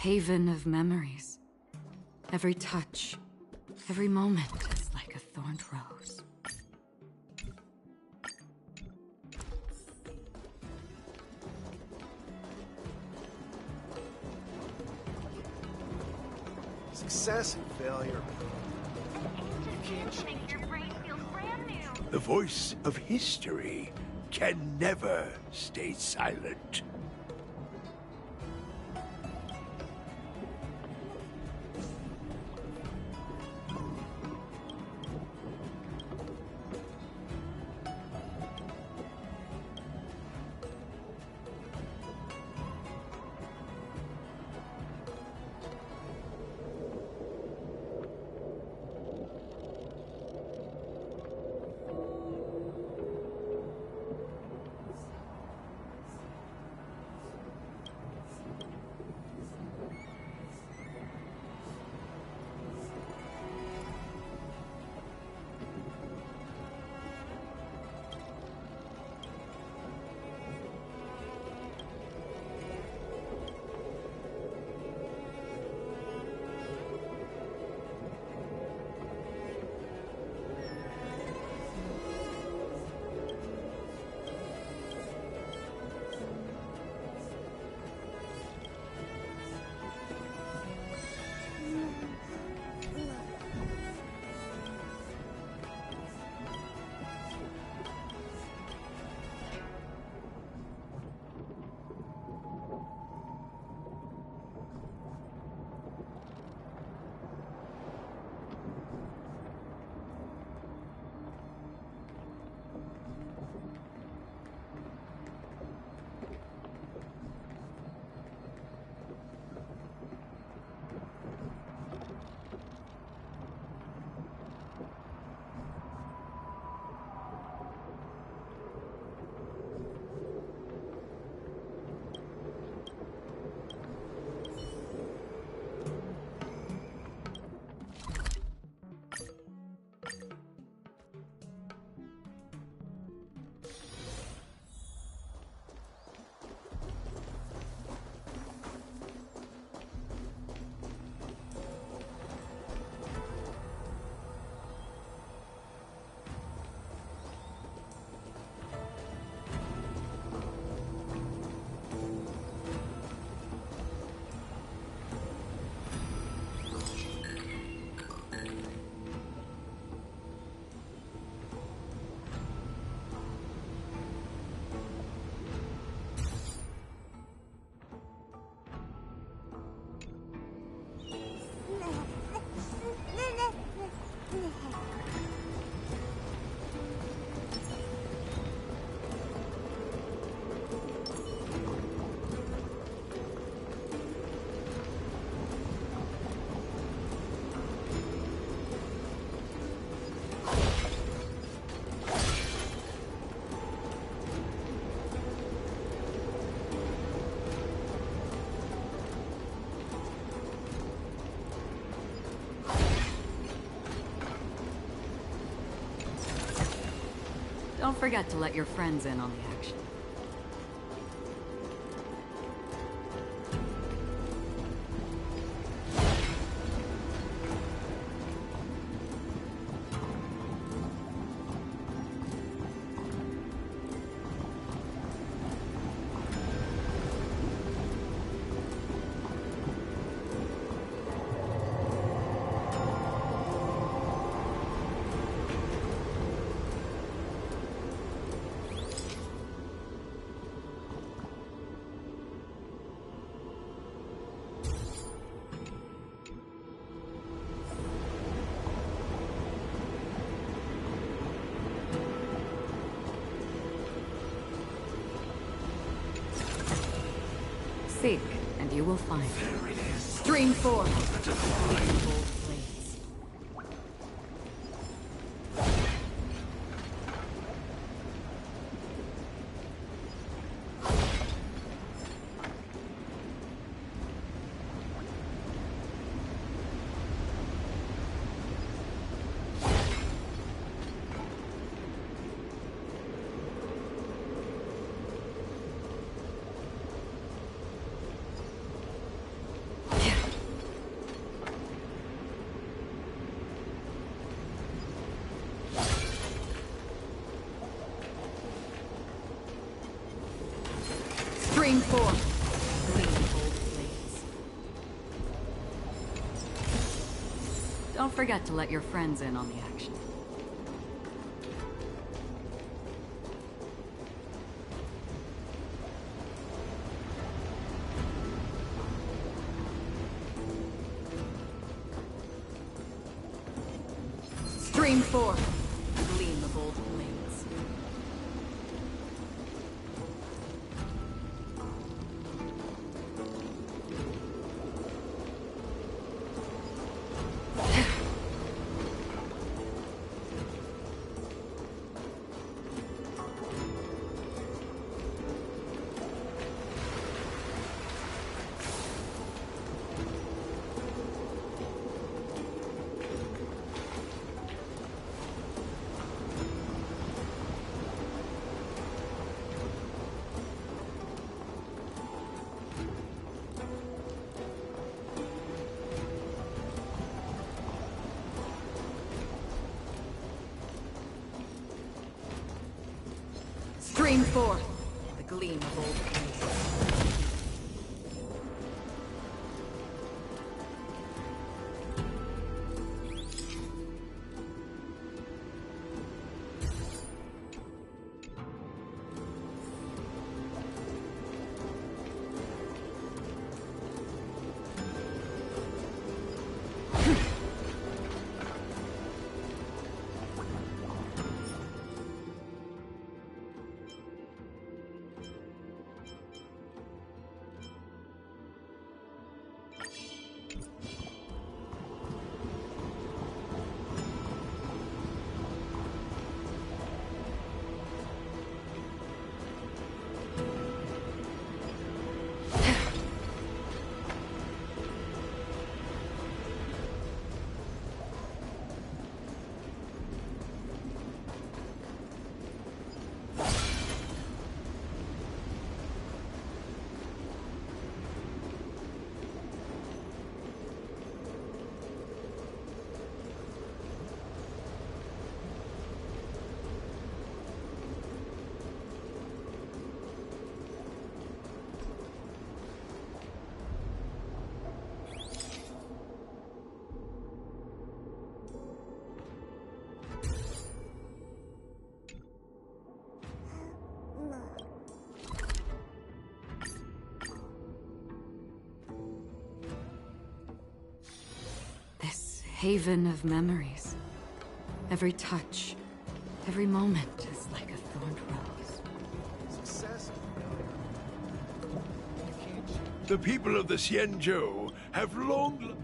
haven of memories. Every touch, every moment is like a thorned rose. Success and failure. You can't change Your brain feels brand new. The voice of history can never stay silent. Don't forget to let your friends in on the action. Seek, and you will find. There it is. Stream forth. The divine. Don't forget to let your friends in on the action. Stream 4. Gleam of old blades. Stream 4. The gleam of old blades. Haven of memories. Every touch, every moment is like a thorned rose. Success and failure. You can't change. The people of the Xianzhou have long...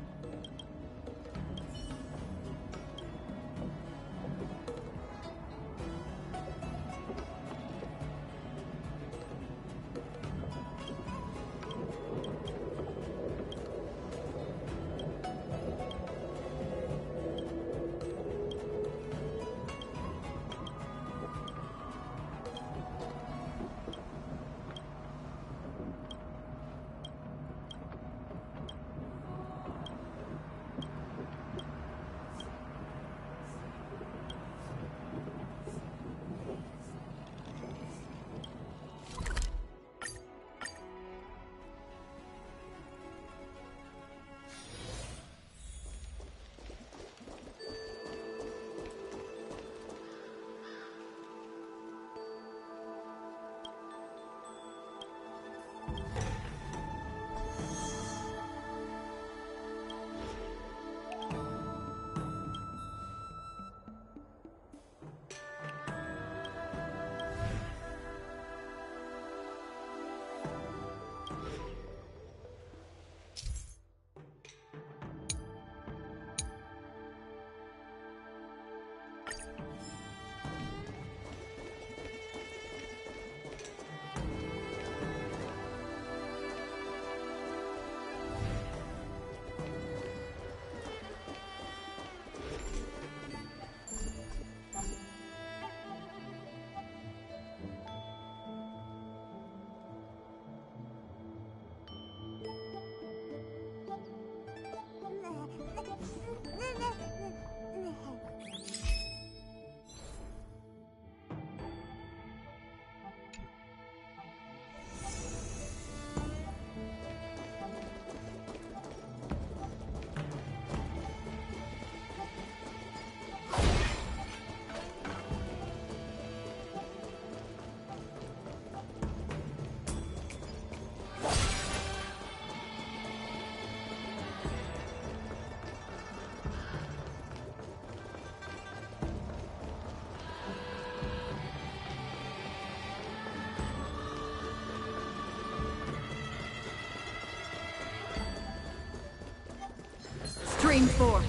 Stream forth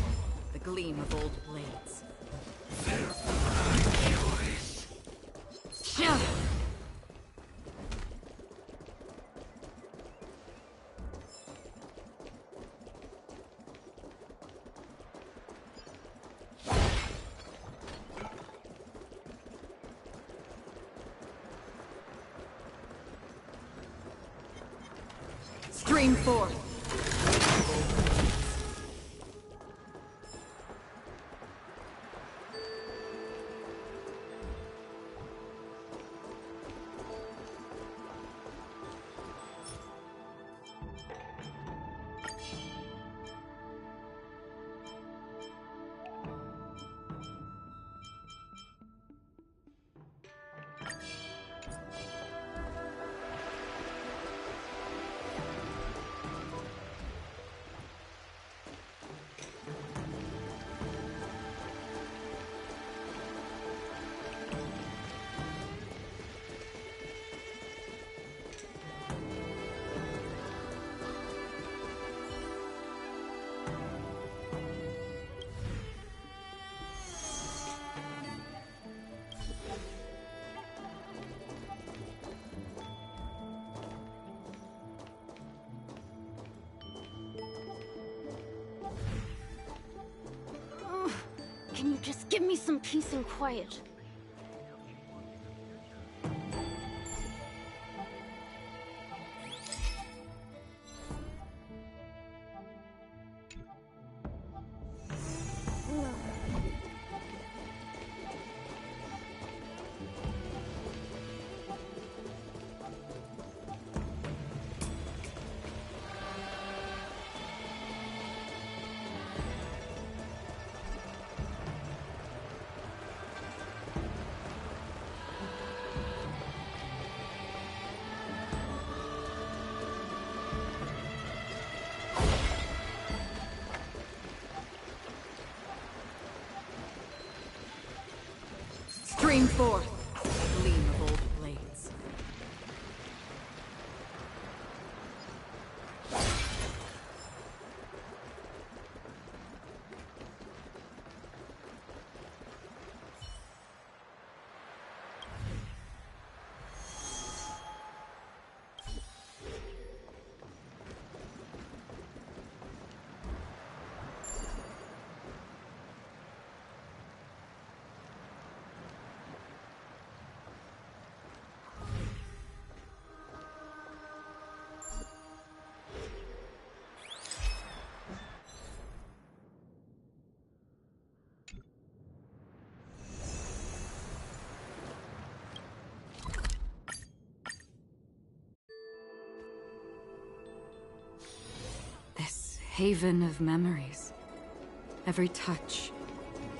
the gleam of old blades. Shove! Stream forth. Can you just give me some peace and quiet? Stream forth the gleam of old blades. This haven of memories. Every touch,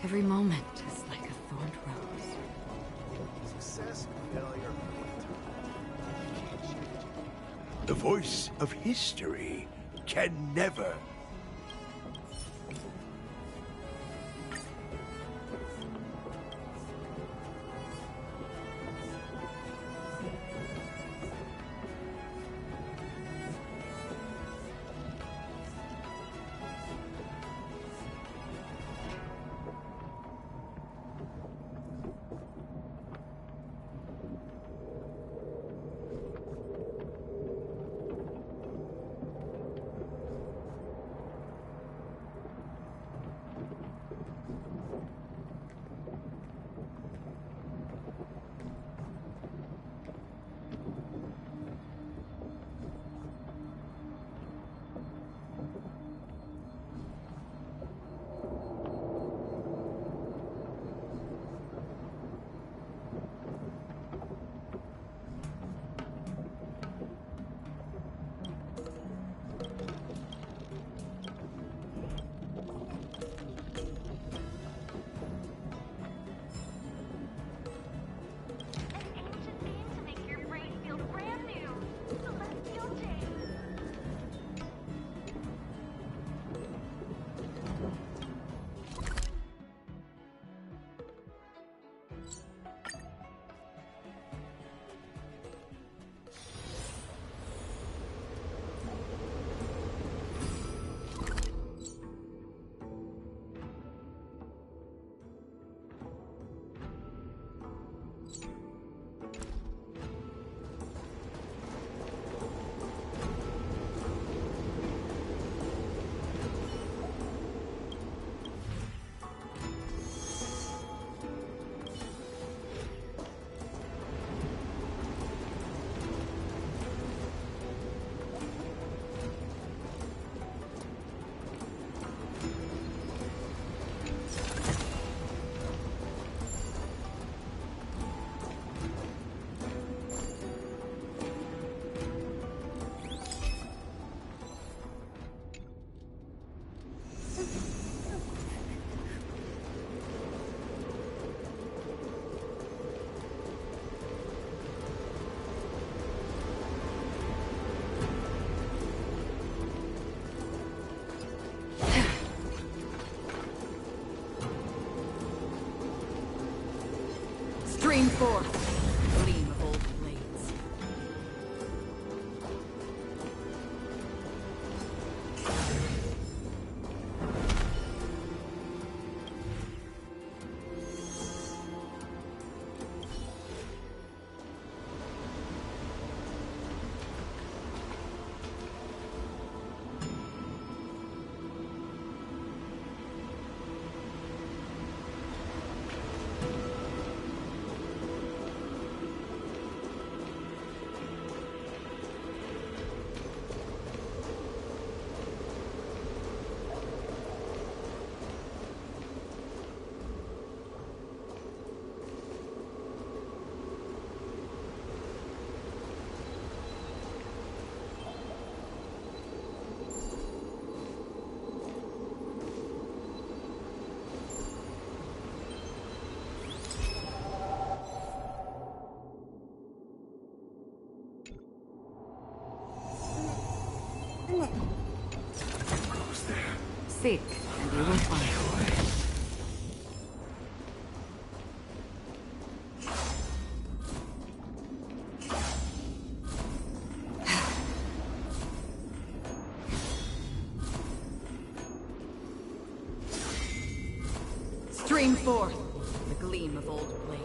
every moment is like a thorned rose. Success and failure. You can't change it. The voice of history can never. forth, the gleam of old blades. Seek, and you will find. Stream forth, the gleam of old blades.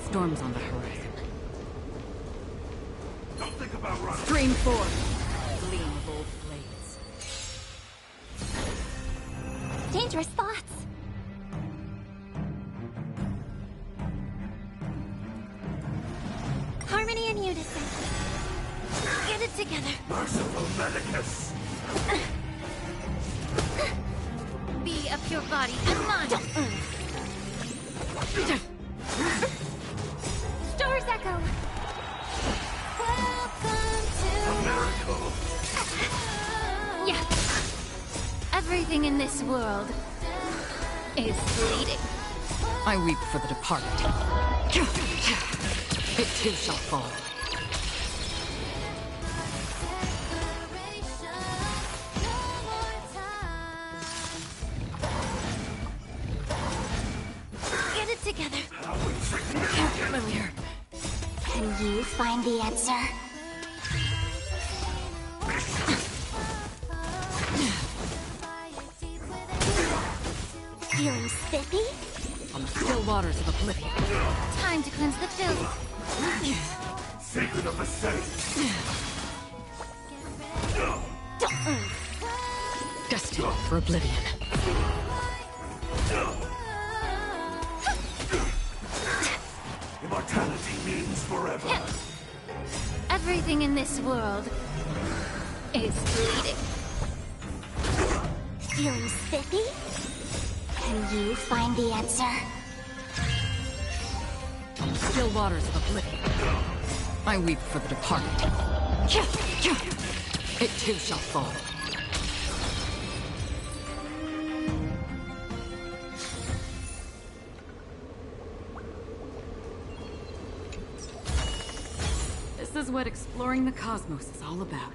Storm's on the horizon. Don't think about running. Stream forth! Gleam of old blades. Dangerous thoughts. Harmony and unison. Get it together. Merciful Medicus. Be a pure body and mind. Stars echo. Welcome to A miracle. Yeah. Everything in this world is bleeding. I weep for the departed. It too shall fall. Get it together. Familiar. Can you find the answer? Feeling spiffy? On the still waters of oblivion. Time to cleanse the filth. Sacred of the saints. Destined for oblivion. Immortality means forever. Everything in this world is bleeding. Feeling spiffy? Can you find the answer? On the still waters of oblivion. I weep for the departed. It too shall fall. This is what exploring the cosmos is all about.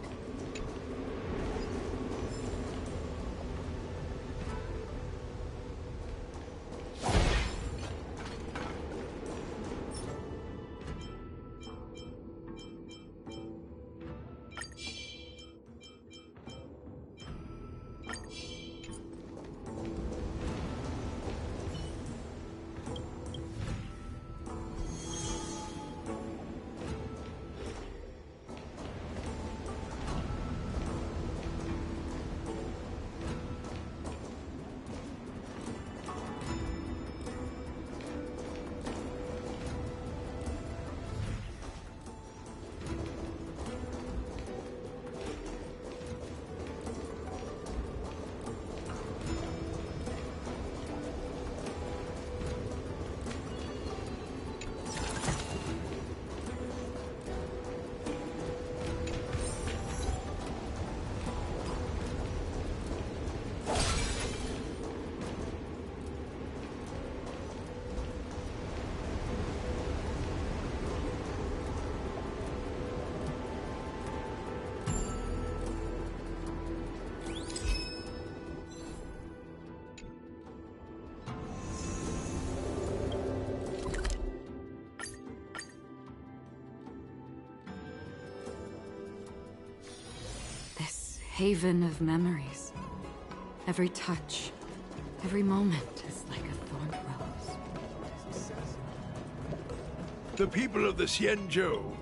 Haven of memories. Every touch, every moment is like a thorned rose. The people of the Xianzhou.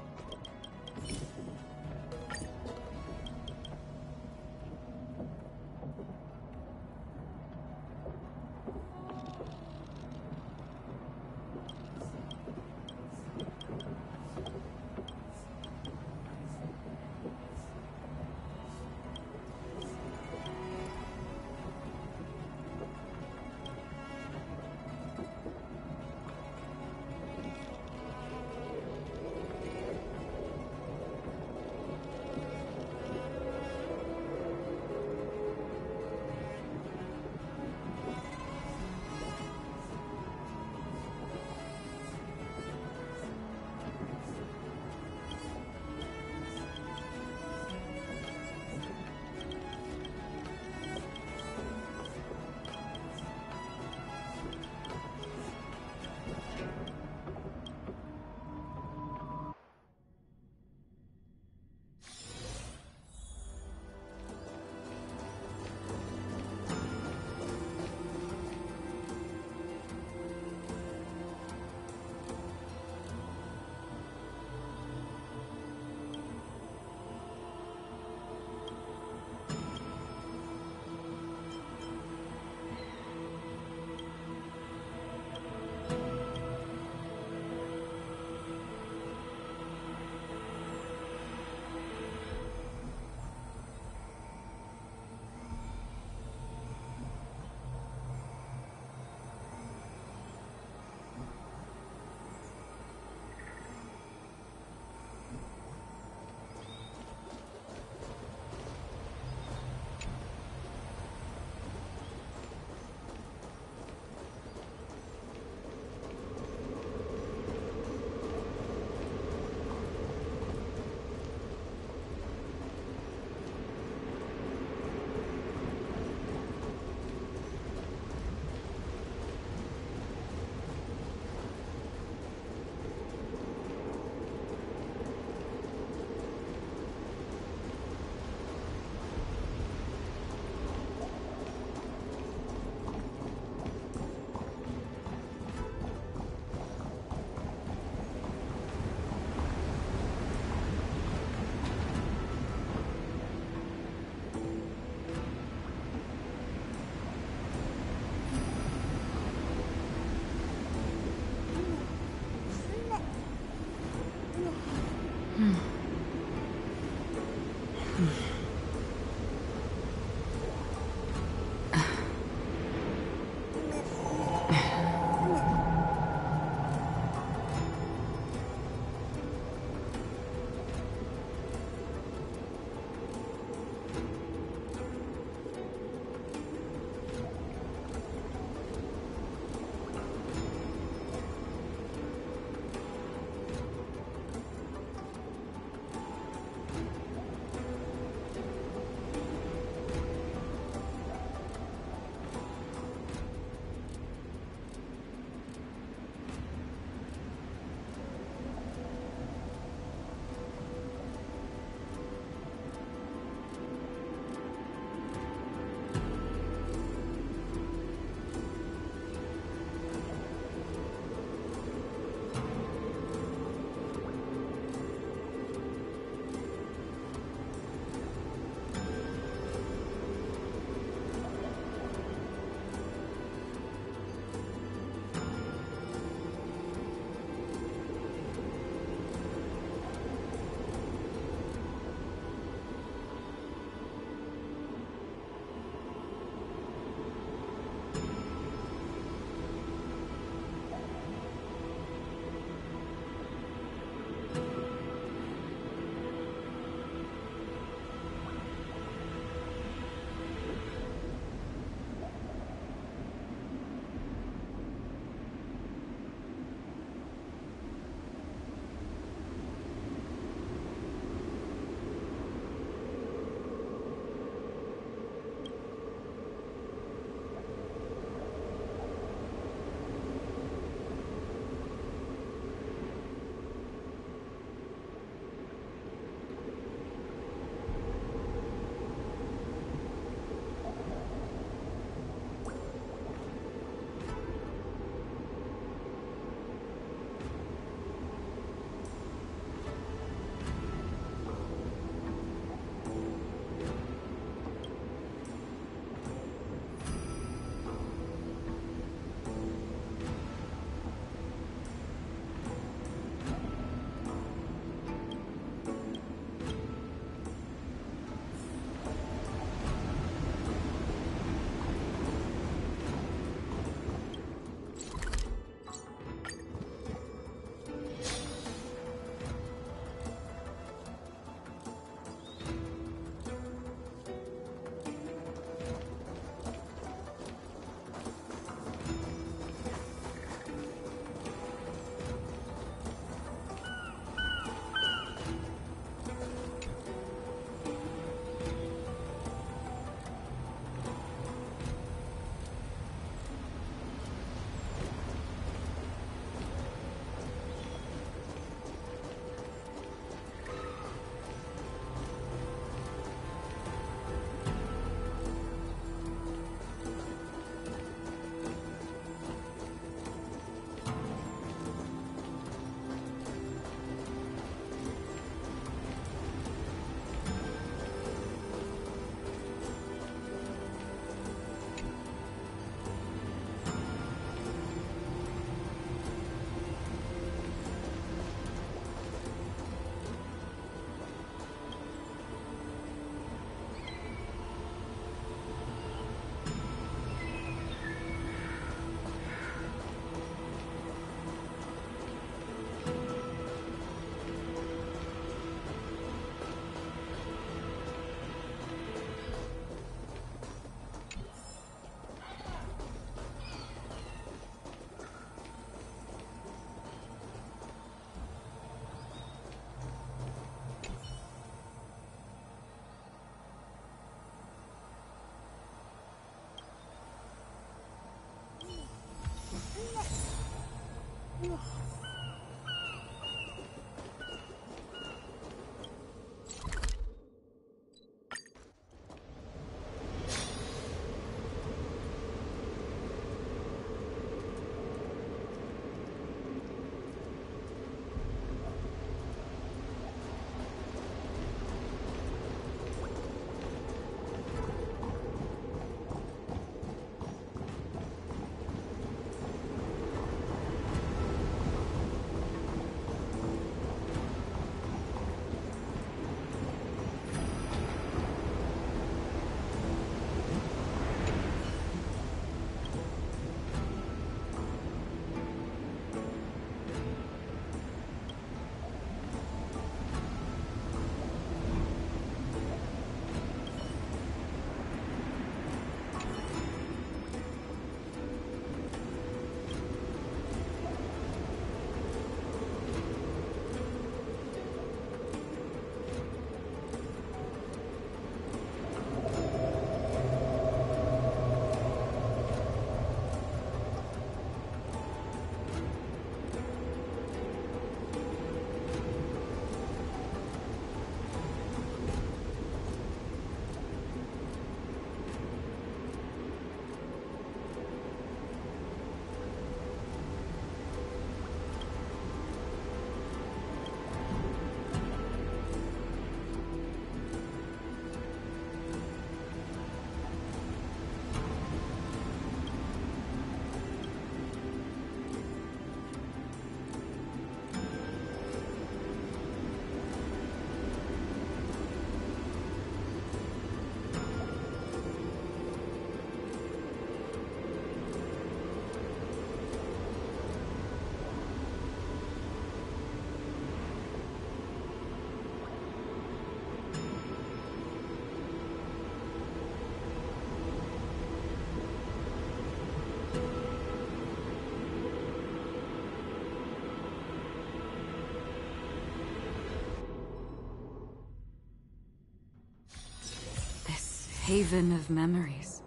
haven of memories.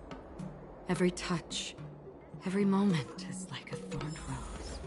Every touch, every moment is like a thorned rose.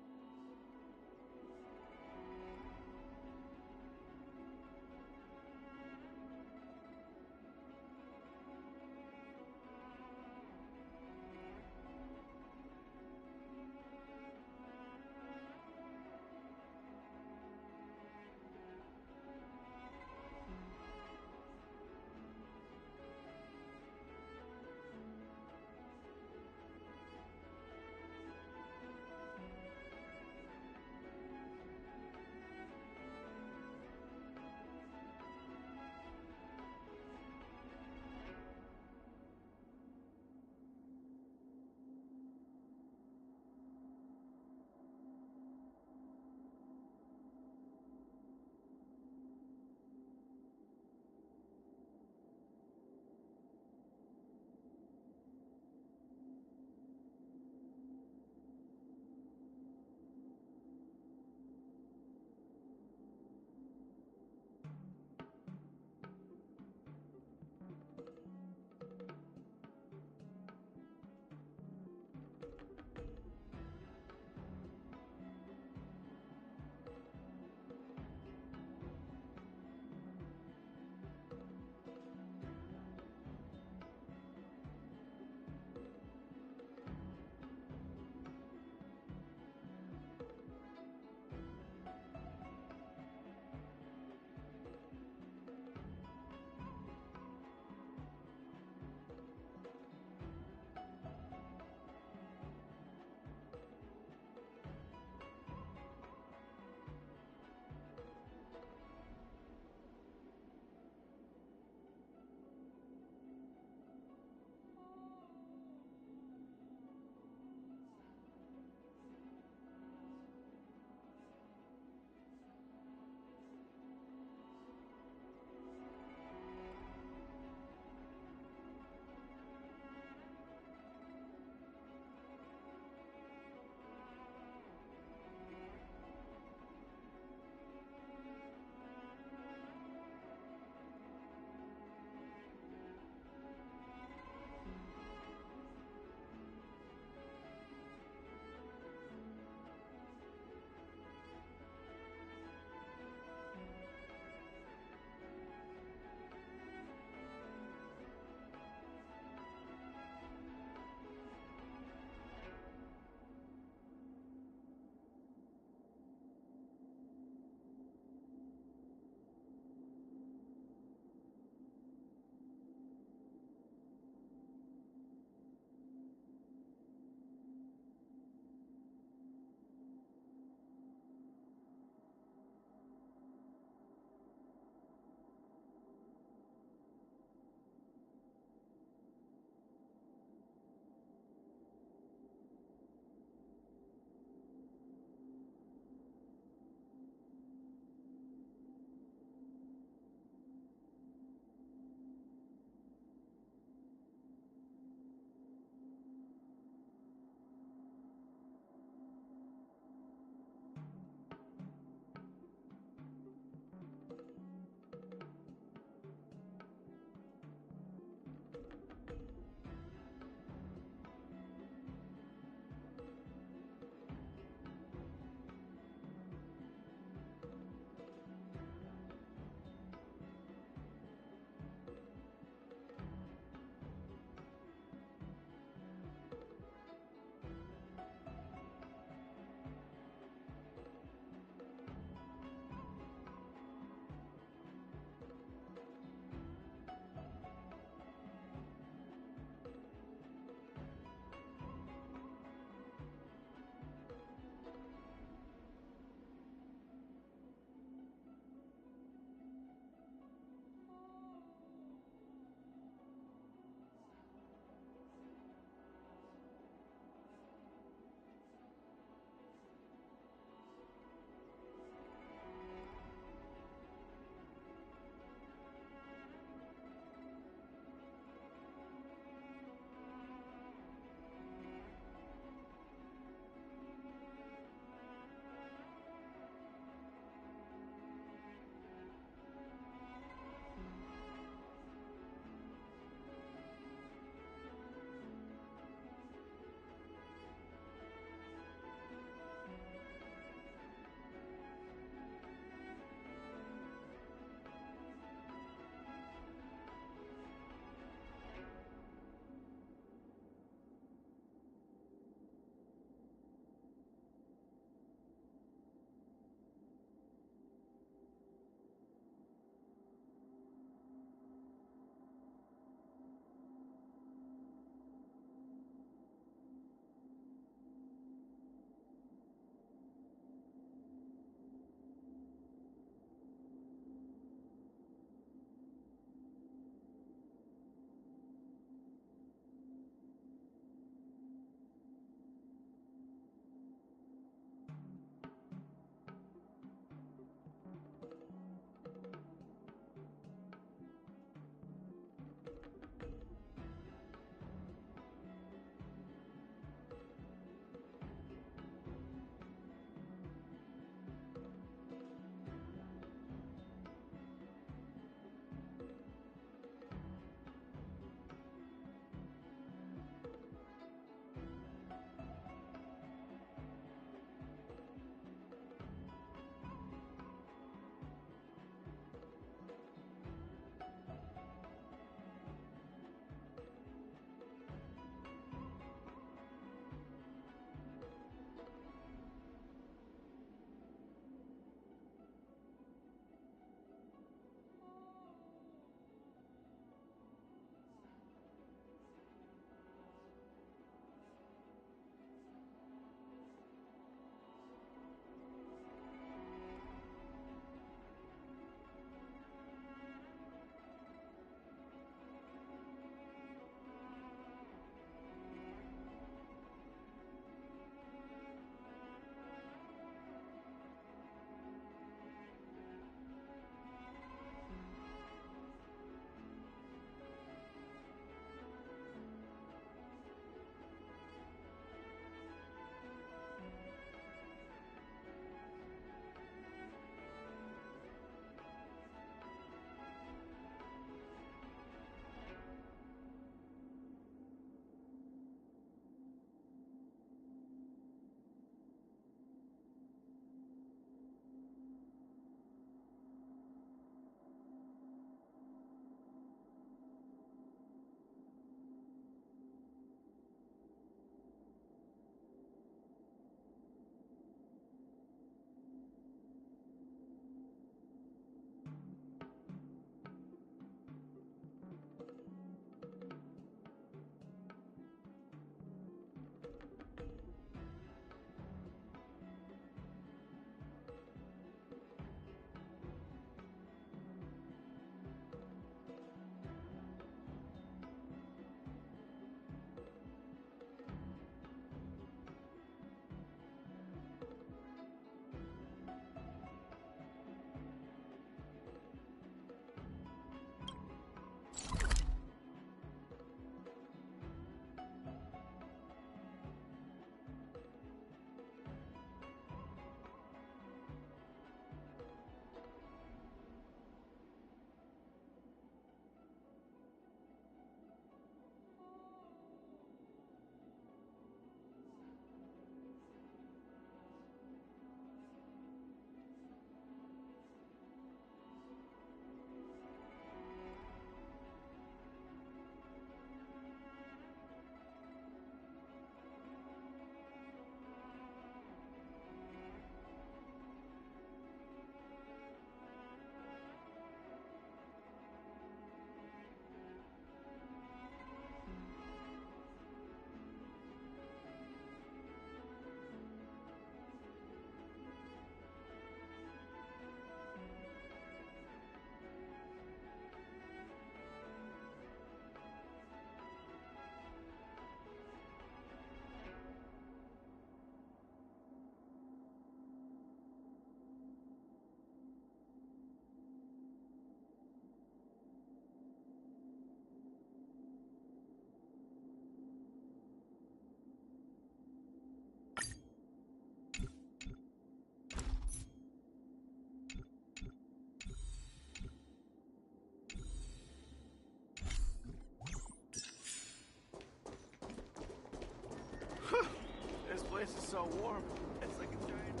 This place is so warm. It's like a giant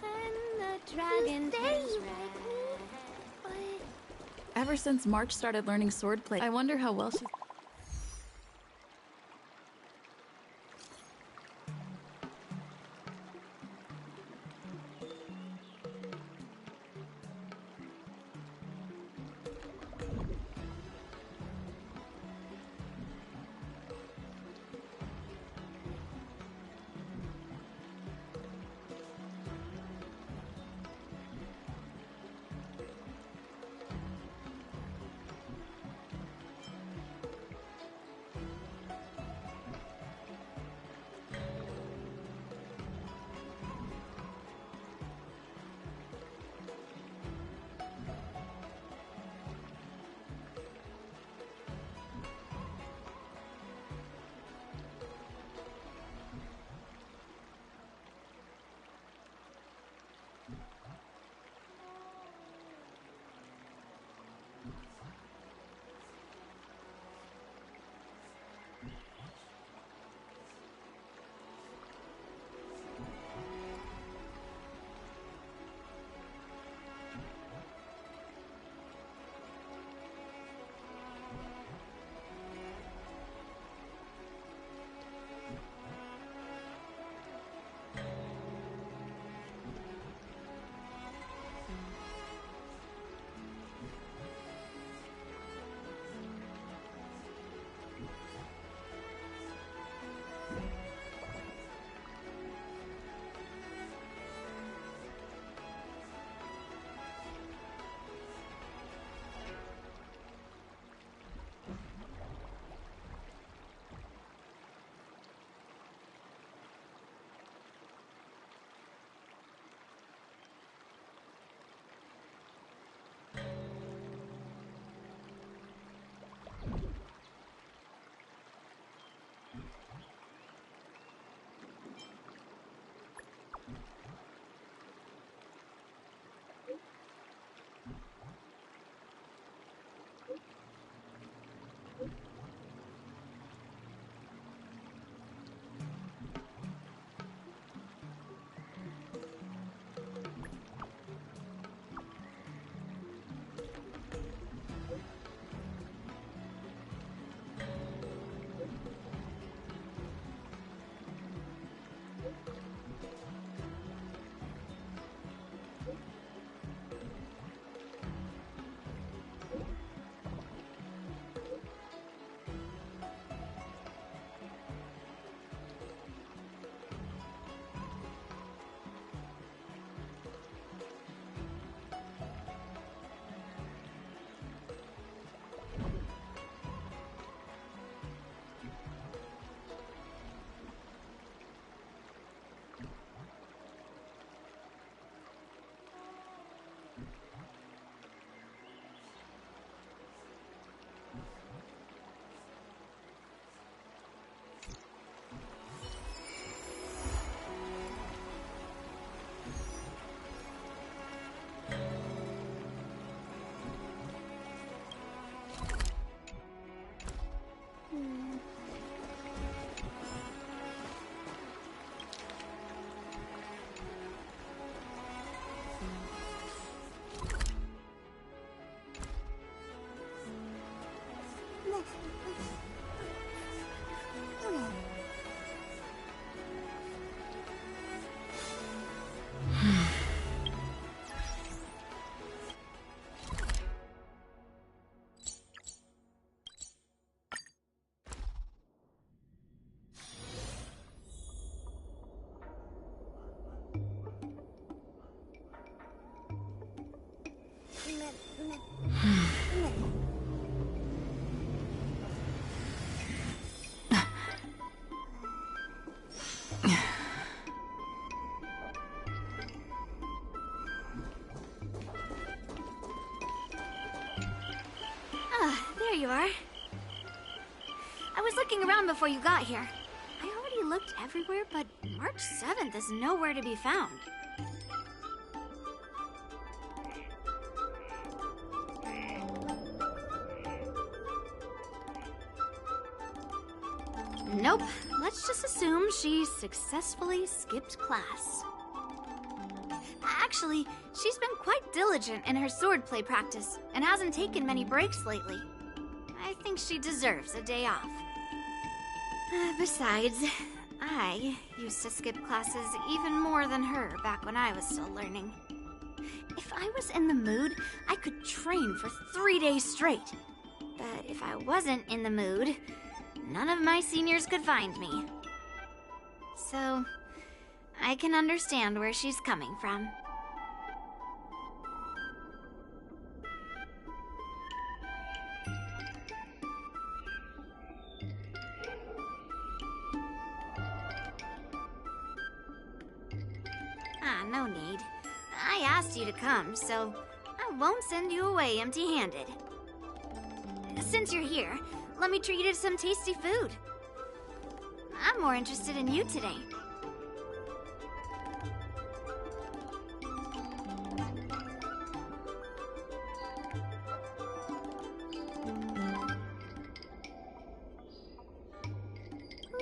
And the dragon turns red. Ever since March started learning swordplay, I wonder how well she's... There you are. I was looking around before you got here. I already looked everywhere, but March 7th is nowhere to be found. Nope. Let's just assume she successfully skipped class. Actually, she's been quite diligent in her swordplay practice and hasn't taken many breaks lately. I think she deserves a day off. Besides, I used to skip classes even more than her back when I was still learning. If I was in the mood, I could train for 3 days straight. But if I wasn't in the mood, none of my seniors could find me. So, I can understand where she's coming from. No need. I asked you to come, so I won't send you away empty-handed. Since you're here, let me treat you to some tasty food. I'm more interested in you today.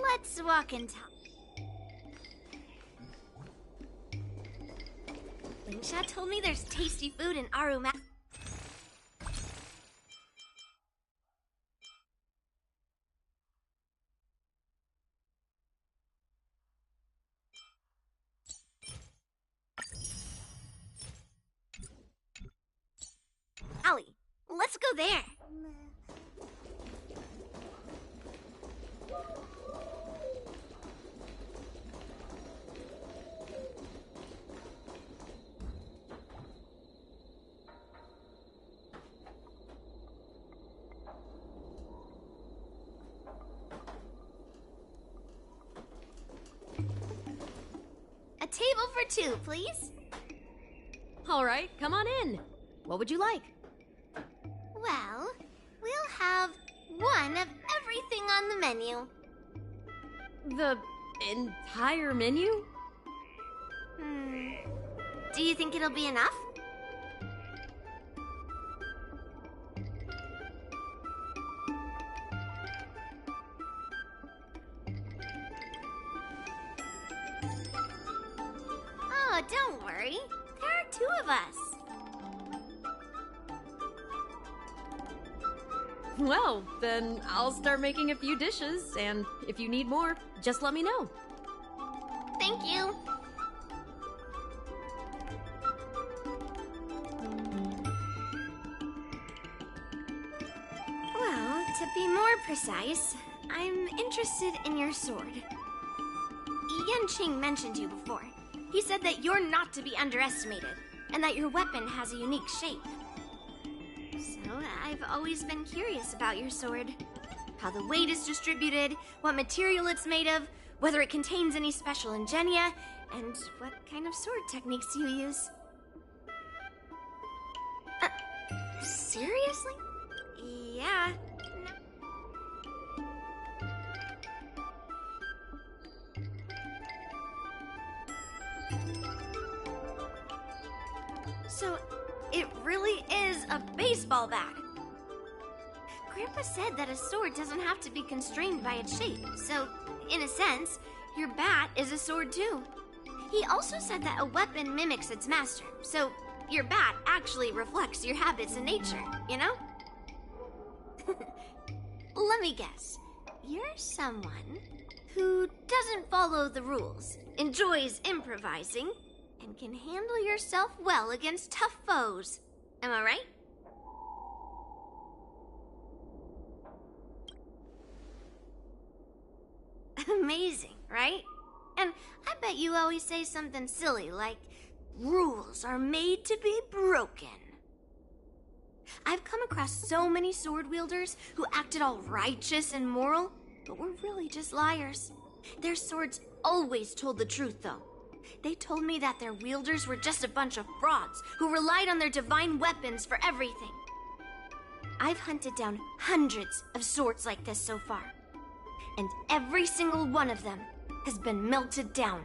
Let's walk and talk. Lingsha told me there's tasty food in Aruma. Allie, let's go there. A table for two, please. All right, come on in. What would you like? Well, we'll have one of everything on the menu. The entire menu? Do you think it'll be enough? Oh, don't worry. There are two of us. Well, then I'll start making a few dishes, and if you need more, just let me know. Thank you. Well, to be more precise, I'm interested in your sword. Yanqing mentioned you before. He said that you're not to be underestimated, and that your weapon has a unique shape. So, I've always been curious about your sword. How the weight is distributed, what material it's made of, whether it contains any special ingenia, and what kind of sword techniques you use. Seriously? Yeah. So, it really is a baseball bat. Grandpa said that a sword doesn't have to be constrained by its shape, so, in a sense, your bat is a sword too. He also said that a weapon mimics its master, so your bat actually reflects your habits and nature, you know? Let me guess. You're someone who doesn't follow the rules, enjoys improvising, and can handle yourself well against tough foes. Am I right? Amazing, right? And I bet you always say something silly like, rules are made to be broken. I've come across so many sword wielders who acted all righteous and moral, but were really just liars. Their swords always told the truth, though. They told me that their wielders were just a bunch of frauds who relied on their divine weapons for everything. I've hunted down hundreds of swords like this so far, and every single one of them has been melted down.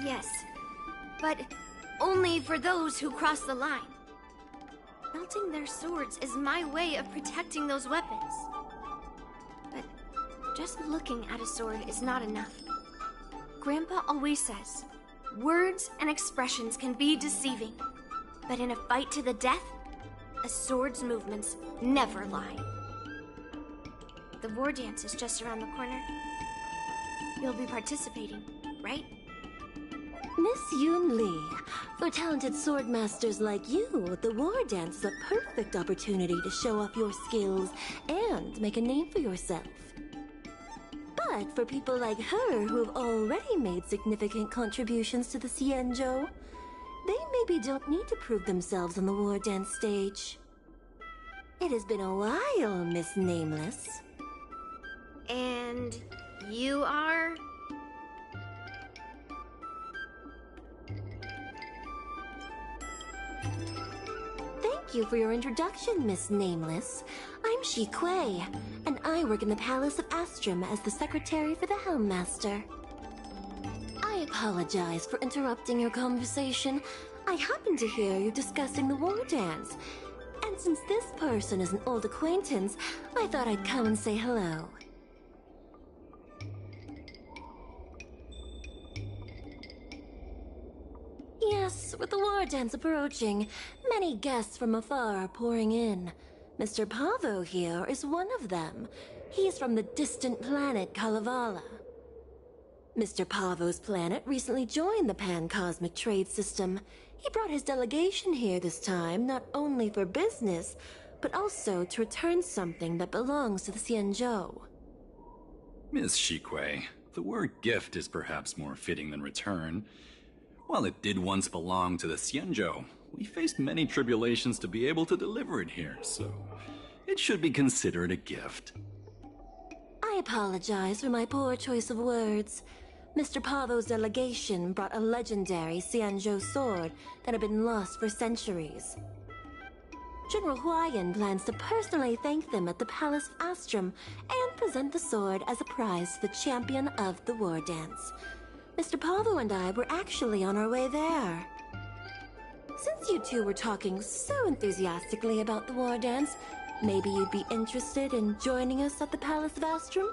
Yes, but only for those who cross the line. Melting their swords is my way of protecting those weapons. But just looking at a sword is not enough. Grandpa always says, words and expressions can be deceiving, but in a fight to the death, a sword's movements never lie. The war dance is just around the corner. You'll be participating, right? Miss Yoon Lee, for talented sword masters like you, the war dance is a perfect opportunity to show off your skills and make a name for yourself. But for people like her who have already made significant contributions to the Xianzhou, they maybe don't need to prove themselves on the war dance stage. It has been a while, Miss Nameless. And you are? Thank you for your introduction, Miss Nameless. I'm Shi Kuei, and I work in the Palace of Astrum as the secretary for the Helmmaster. I apologize for interrupting your conversation. I happened to hear you discussing the war dance. And since this person is an old acquaintance, I thought I'd come and say hello. Yes, with the war dance approaching, many guests from afar are pouring in. Mr. Pavo here is one of them. He's from the distant planet Kalevala. Mr. Pavo's planet recently joined the Pan-Cosmic Trade System. He brought his delegation here this time, not only for business, but also to return something that belongs to the Xianzhou. Miss Shikue, the word gift is perhaps more fitting than return. While it did once belong to the Xianzhou, we faced many tribulations to be able to deliver it here, so it should be considered a gift. I apologize for my poor choice of words. Mr. Pavo's delegation brought a legendary Xianzhou sword that had been lost for centuries. General Huayan plans to personally thank them at the Palace of Astrum and present the sword as a prize to the champion of the war dance. Mr. Pavo and I were actually on our way there. Since you two were talking so enthusiastically about the war dance, maybe you'd be interested in joining us at the Palace of Astrum?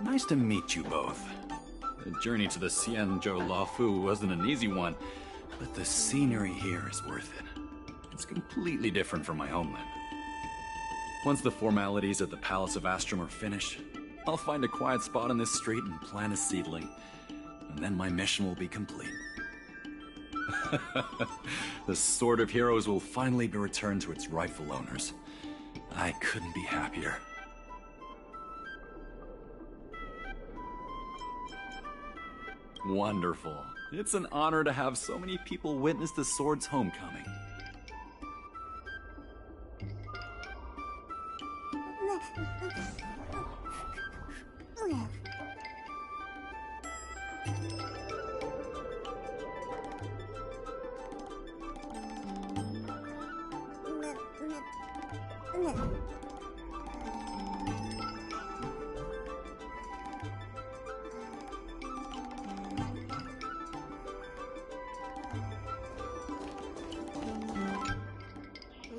Nice to meet you both. The journey to the Xianzhou Luofu wasn't an easy one, but the scenery here is worth it. It's completely different from my homeland. Once the formalities at the Palace of Astrum are finished, I'll find a quiet spot on this street and plant a seedling, and then my mission will be complete. The Sword of Heroes will finally be returned to its rightful owners. I couldn't be happier. Wonderful. It's an honor to have so many people witness the sword's homecoming.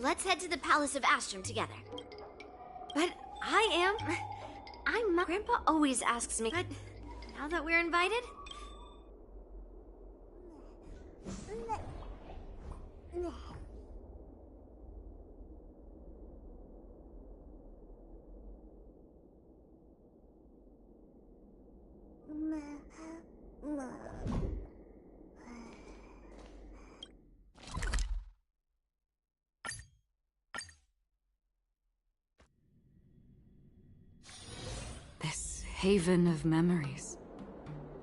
Let's head to the Palace of Astrum together. But I'm not. Grandpa always asks me, but now that we're invited? Haven of memories.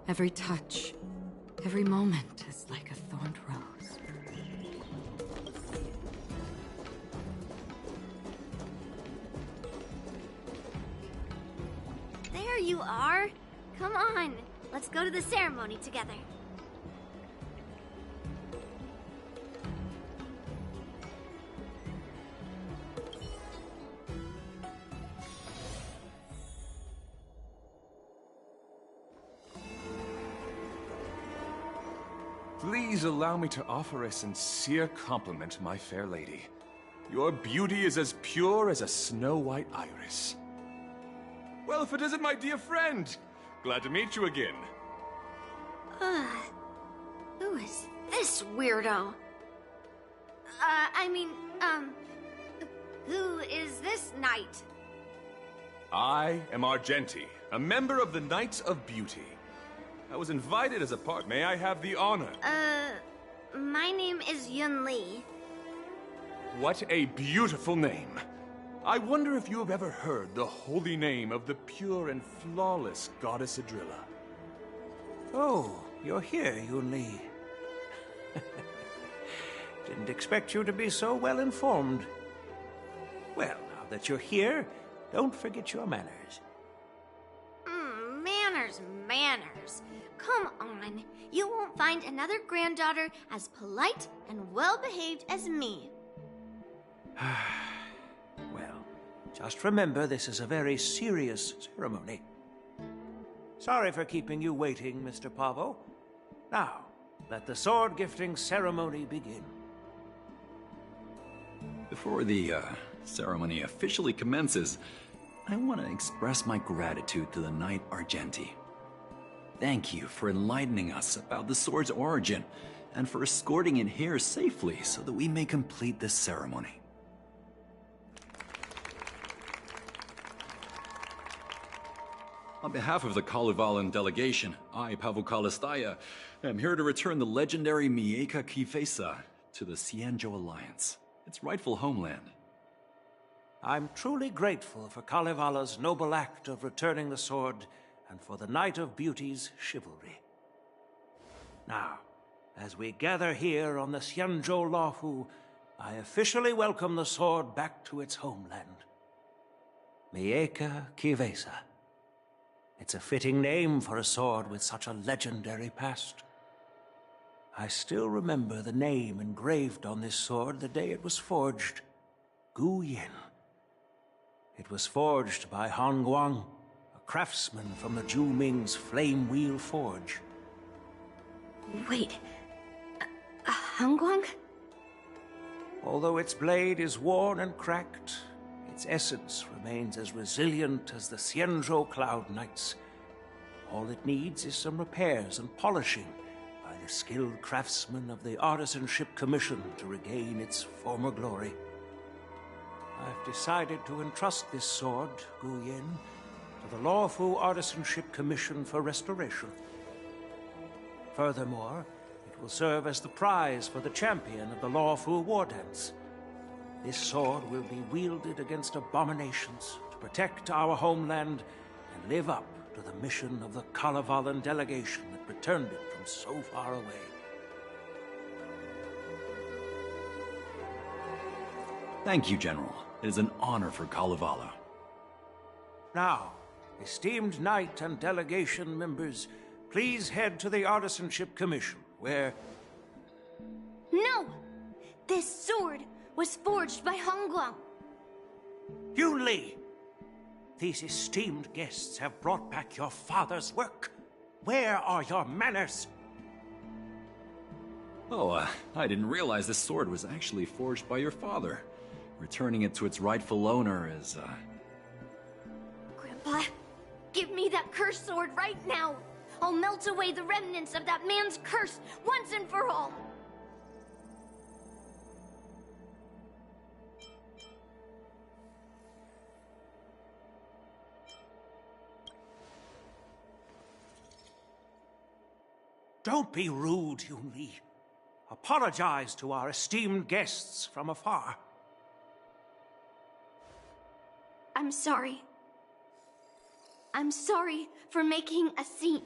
Every touch, every moment is like a thorned rose. There you are. Come on, let's go to the ceremony together. Please allow me to offer a sincere compliment, my fair lady. Your beauty is as pure as a snow-white iris. Well, if it isn't my dear friend! Glad to meet you again. Who is this weirdo? Who is this knight? I am Argenti, a member of the Knights of Beauty. I was invited as a part. May I have the honor? My name is Yun Li. What a beautiful name. I wonder if you have ever heard the holy name of the pure and flawless goddess Adrilla. Oh, you're here, Yun Li. Didn't expect you to be so well informed. Well, now that you're here, don't forget your manners. Manners. Come on. You won't find another granddaughter as polite and well-behaved as me. Well, just remember this is a very serious ceremony. Sorry for keeping you waiting, Mr. Pavo. Now, let the sword gifting ceremony begin. Before the ceremony officially commences, I want to express my gratitude to the Knight Argenti. Thank you for enlightening us about the sword's origin, and for escorting it here safely so that we may complete this ceremony. On behalf of the Kalevalan delegation, I, Pavel Kalistaya, am here to return the legendary Mieka Kifesa to the Xianzhou Alliance, its rightful homeland. I'm truly grateful for Kalevala's noble act of returning the sword and for the Knight of Beauty's chivalry. Now, as we gather here on the Xianzhou Luofu, I officially welcome the sword back to its homeland. Mieka Kifesa. It's a fitting name for a sword with such a legendary past. I still remember the name engraved on this sword the day it was forged. Gu Yin. It was forged by Han Guang, a craftsman from the Zhu Ming's Flame Wheel Forge. Wait, Hangguang? Although its blade is worn and cracked, its essence remains as resilient as the Xianzhou Cloud Knights. All it needs is some repairs and polishing by the skilled craftsmen of the Artisanship Commission to regain its former glory. I've decided to entrust this sword, Gu Yin, to the Luofu Artisanship Commission for restoration. Furthermore, it will serve as the prize for the champion of the Luofu War Dance. This sword will be wielded against abominations to protect our homeland and live up to the mission of the Kalevalan delegation that returned it from so far away. Thank you, General. It is an honor for Kalevala. Now, esteemed Knight and delegation members, please head to the Artisanship Commission, where... No! This sword was forged by Hangguang. Yun Li! These esteemed guests have brought back your father's work. Where are your manners? Oh, I didn't realize this sword was actually forged by your father. Returning it to its rightful owner is, Grandpa, give me that cursed sword right now. I'll melt away the remnants of that man's curse once and for all. Don't be rude, Yun Li. Apologize to our esteemed guests from afar. I'm sorry. I'm sorry for making a scene,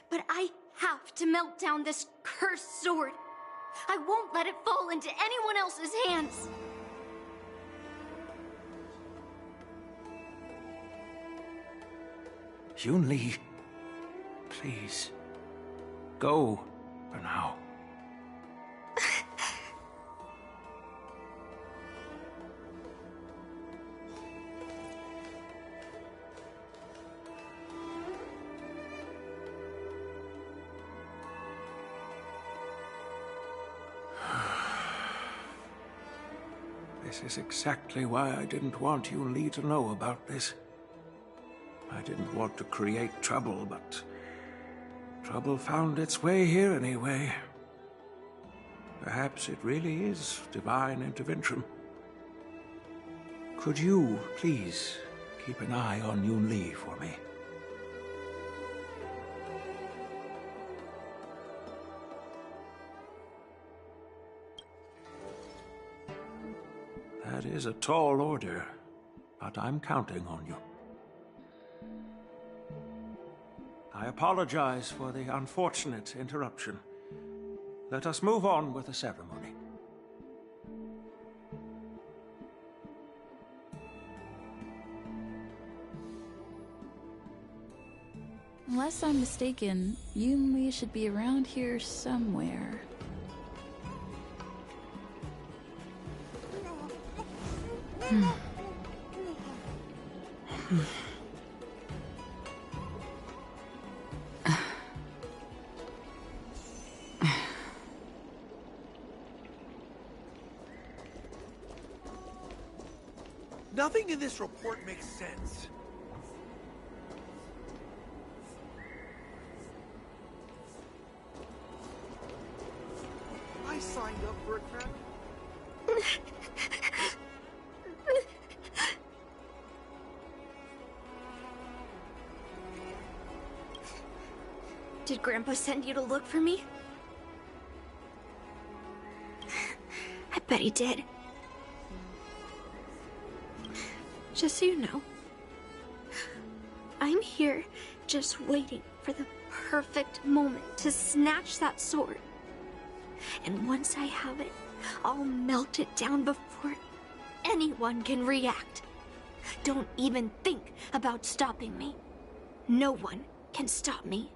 but I have to melt down this cursed sword. I won't let it fall into anyone else's hands. Yun Li, please, go for now. This is exactly why I didn't want Yun Li to know about this. I didn't want to create trouble, but trouble found its way here anyway. Perhaps it really is divine intervention. Could you, please, keep an eye on Yun Li for me? That is a tall order, but I'm counting on you. I apologize for the unfortunate interruption. Let us move on with the ceremony. Unless I'm mistaken, Yun Li should be around here somewhere. Nothing in this report makes sense. I signed up for a crown. Did Grandpa send you to look for me? I bet he did. Just so you know, I'm here just waiting for the perfect moment to snatch that sword. And once I have it, I'll melt it down before anyone can react. Don't even think about stopping me. No one can stop me.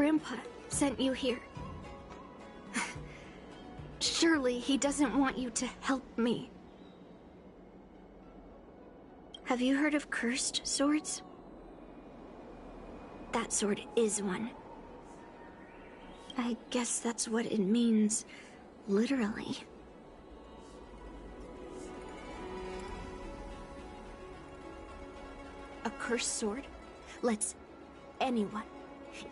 Grandpa sent you here. Surely he doesn't want you to help me. Have you heard of cursed swords? That sword is one. I guess that's what it means, literally. A cursed sword lets anyone,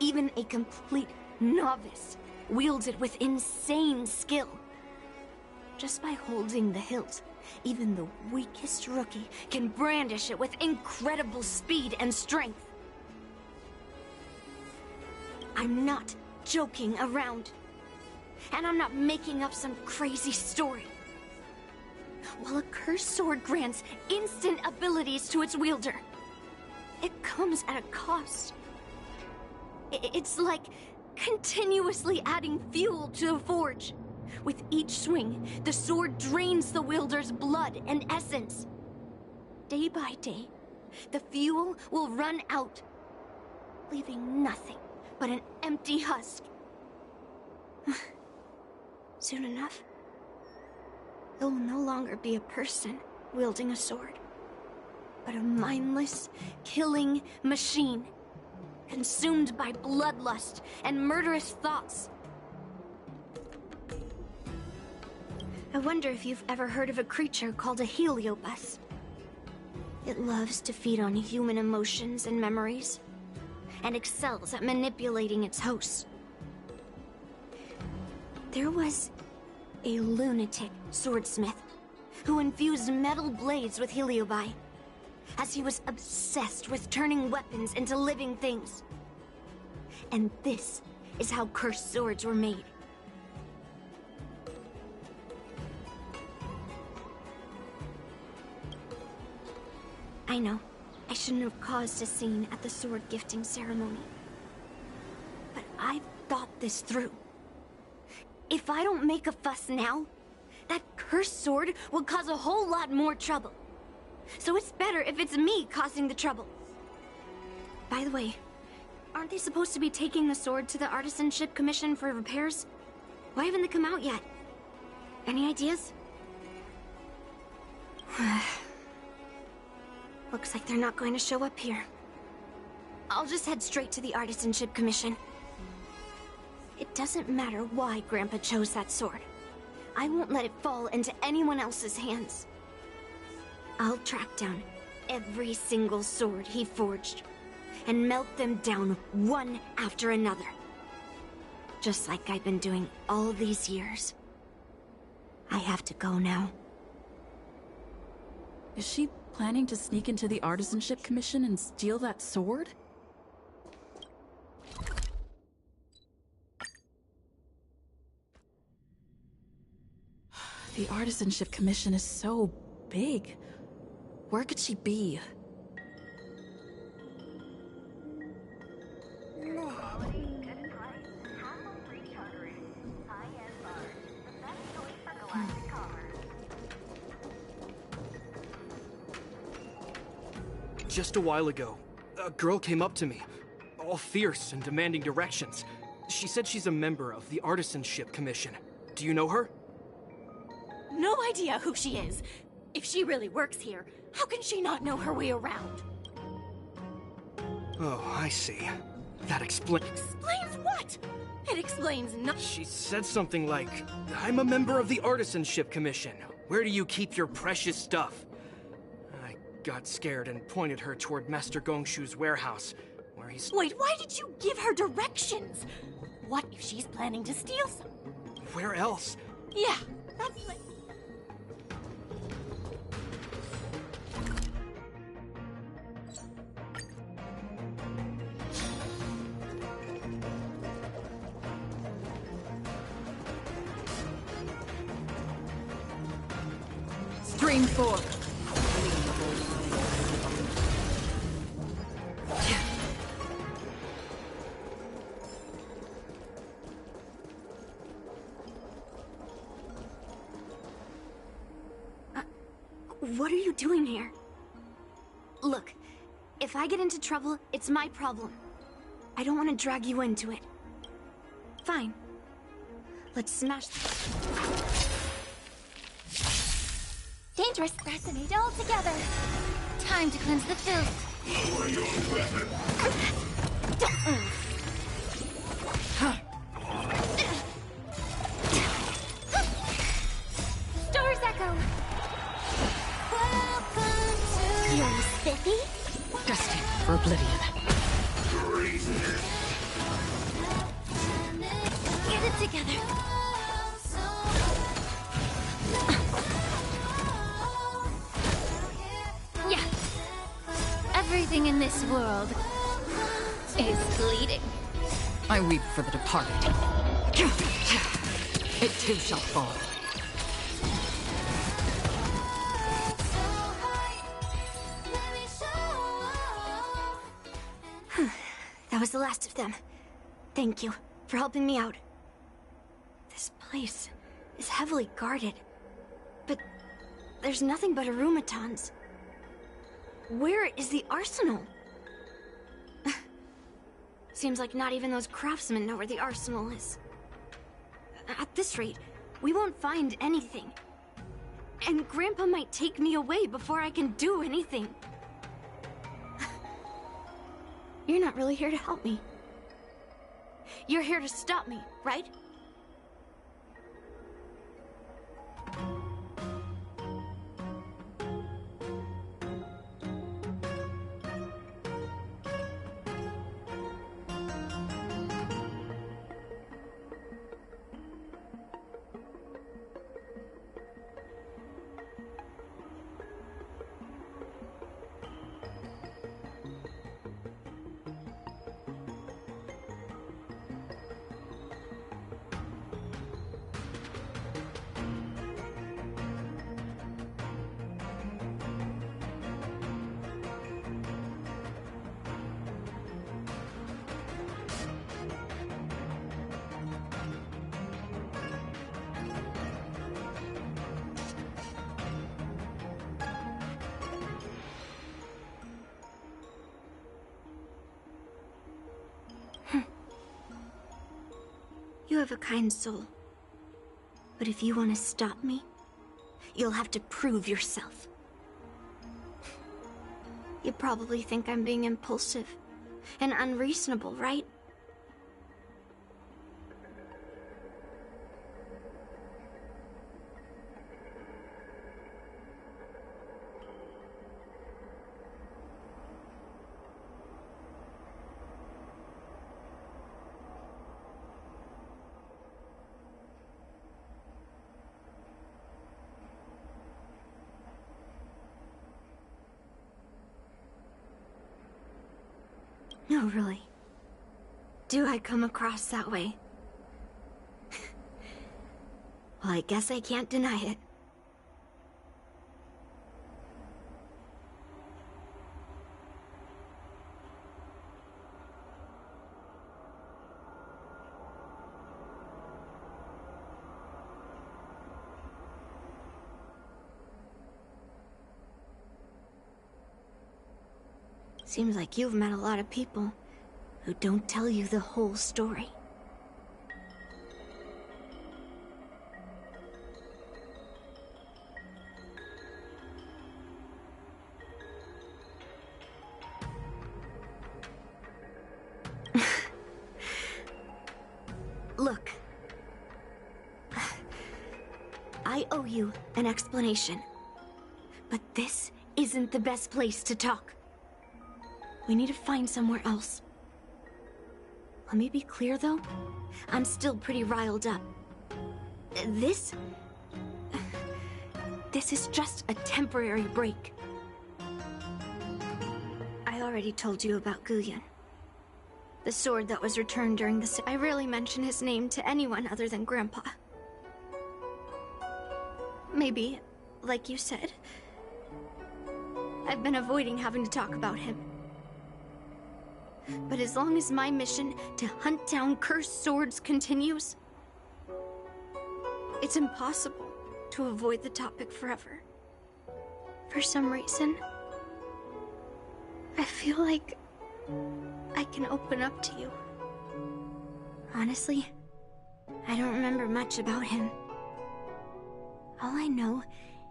even a complete novice, wield it with insane skill. Just by holding the hilt, even the weakest rookie can brandish it with incredible speed and strength. I'm not joking around. And I'm not making up some crazy story. While a cursed sword grants instant abilities to its wielder, it comes at a cost. It's like continuously adding fuel to the forge. With each swing, the sword drains the wielder's blood and essence. Day by day, the fuel will run out, leaving nothing but an empty husk. Soon enough, it will no longer be a person wielding a sword, but a mindless, killing machine, consumed by bloodlust and murderous thoughts. I wonder if you've ever heard of a creature called a heliobus. It loves to feed on human emotions and memories, and excels at manipulating its hosts. There was a lunatic swordsmith who infused metal blades with heliobi, as he was obsessed with turning weapons into living things. And this is how cursed swords were made. I know, I shouldn't have caused a scene at the sword gifting ceremony. But I've thought this through. If I don't make a fuss now, that cursed sword will cause a whole lot more trouble. So it's better if it's me causing the trouble. By the way, aren't they supposed to be taking the sword to the Artisanship Commission for repairs? Why haven't they come out yet? Any ideas? Looks like they're not going to show up here. I'll just head straight to the Artisanship Commission. It doesn't matter why Grandpa chose that sword. I won't let it fall into anyone else's hands. I'll track down every single sword he forged and melt them down one after another. Just like I've been doing all these years. I have to go now. Is she planning to sneak into the Artisanship Commission and steal that sword? The Artisanship Commission is so big. Where could she be? Just a while ago, a girl came up to me, all fierce and demanding directions. She said she's a member of the Artisanship Commission. Do you know her? No idea who she is. If she really works here, how can she not know her way around? Oh, I see. That explains... Explains what? It explains nothing. She said something like, I'm a member of the Artisanship Commission. Where do you keep your precious stuff? I got scared and pointed her toward Master Gongshu's warehouse, where he's... Wait, why did you give her directions? What if she's planning to steal some? Where else? Yeah, that's like... Stream 4. What are you doing here? Look, if I get into trouble, it's my problem. I don't want to drag you into it. Fine. Let's smash this. Dangerous. Fascinate all together. Time to cleanse the filth. Lower your weapon. Stars echo. You're spiffy? Destined for oblivion. Get it together. Yeah. Everything in this world is bleeding. I weep for the departed. It too shall fall. That was the last of them. Thank you for helping me out. This place is heavily guarded, but there's nothing but automatons. Where is the arsenal? Seems like not even those craftsmen know where the arsenal is. At this rate, we won't find anything. And Grandpa might take me away before I can do anything. You're not really here to help me. You're here to stop me, right? You have a kind soul. But if you want to stop me, you'll have to prove yourself. You probably think I'm being impulsive and unreasonable, right? No, really. Do I come across that way? Well, I guess I can't deny it. Seems like you've met a lot of people who don't tell you the whole story. Look. I owe you an explanation. But this isn't the best place to talk. We need to find somewhere else. Let me be clear, though. I'm still pretty riled up. This is just a temporary break. I already told you about Guyan. The sword that was returned during the... I rarely mention his name to anyone other than Grandpa. Maybe, like you said, I've been avoiding having to talk about him. But as long as my mission to hunt down cursed swords continues, it's impossible to avoid the topic forever. For some reason, I feel like I can open up to you. Honestly, I don't remember much about him. All I know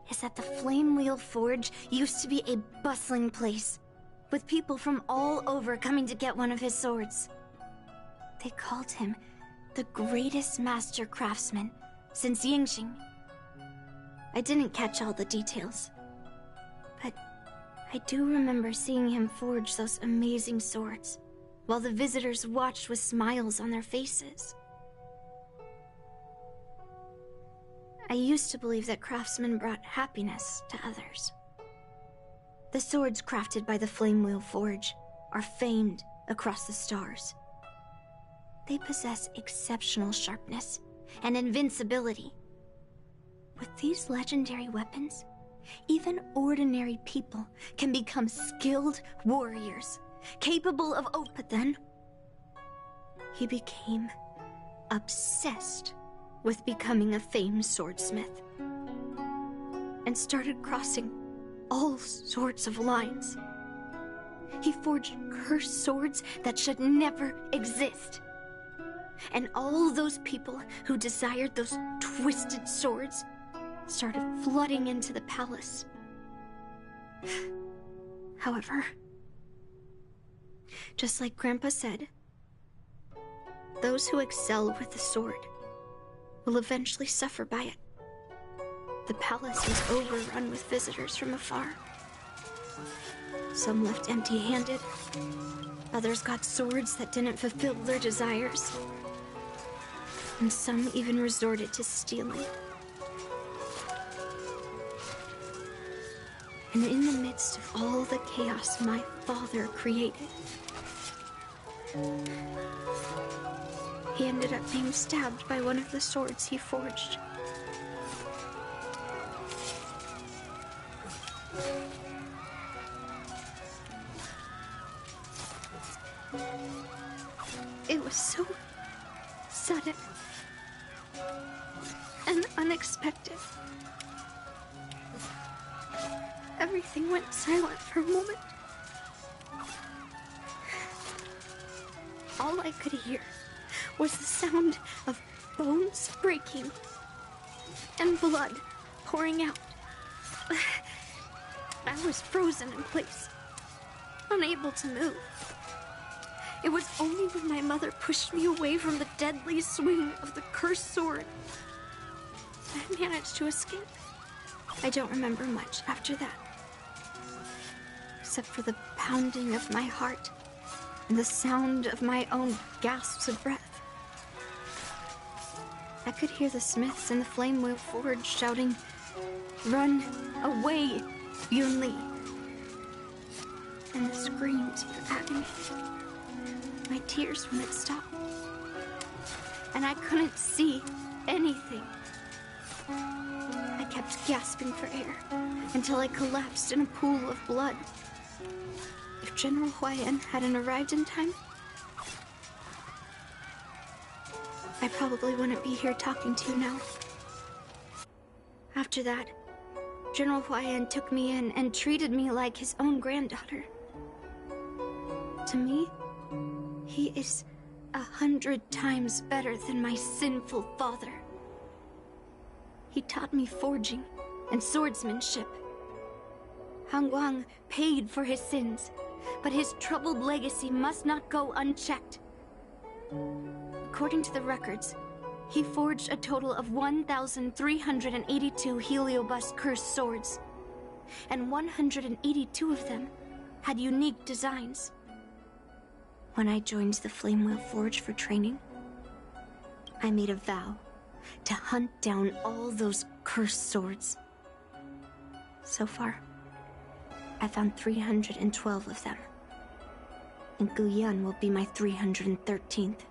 is that the Flame Wheel Forge used to be a bustling place, with people from all over coming to get one of his swords. They called him the greatest master craftsman since Yingxing. I didn't catch all the details, but I do remember seeing him forge those amazing swords, while the visitors watched with smiles on their faces. I used to believe that craftsmen brought happiness to others. The swords crafted by the Flame Wheel Forge are famed across the stars. They possess exceptional sharpness and invincibility. With these legendary weapons, even ordinary people can become skilled warriors, capable of... Oh, but then he became obsessed with becoming a famed swordsmith, and started crossing all sorts of lines. He forged cursed swords that should never exist. And all those people who desired those twisted swords started flooding into the palace. However, just like Grandpa said, those who excel with the sword will eventually suffer by it. The palace was overrun with visitors from afar. Some left empty-handed. Others got swords that didn't fulfill their desires. And some even resorted to stealing. And in the midst of all the chaos my father created, he ended up being stabbed by one of the swords he forged. It was so sudden and unexpected. Everything went silent for a moment. All I could hear was the sound of bones breaking and blood pouring out. I was frozen in place, unable to move. It was only when my mother pushed me away from the deadly swing of the cursed sword that I managed to escape. I don't remember much after that, except for the pounding of my heart and the sound of my own gasps of breath. I could hear the smiths in the Flame Wheel Forge shouting, "Run away, Yunli!" And the screams of agony. My tears wouldn't stop, and I couldn't see anything. I kept gasping for air until I collapsed in a pool of blood. If General Huayan hadn't arrived in time, I probably wouldn't be here talking to you now. After that, General Huayan took me in and treated me like his own granddaughter. To me, he is 100 times better than my sinful father. He taught me forging and swordsmanship. Han Guang paid for his sins, but his troubled legacy must not go unchecked. According to the records, he forged a total of 1,382 Heliobus cursed swords, and 182 of them had unique designs. When I joined the Flame Wheel Forge for training, I made a vow to hunt down all those cursed swords. So far, I found 312 of them, and Guyan will be my 313th.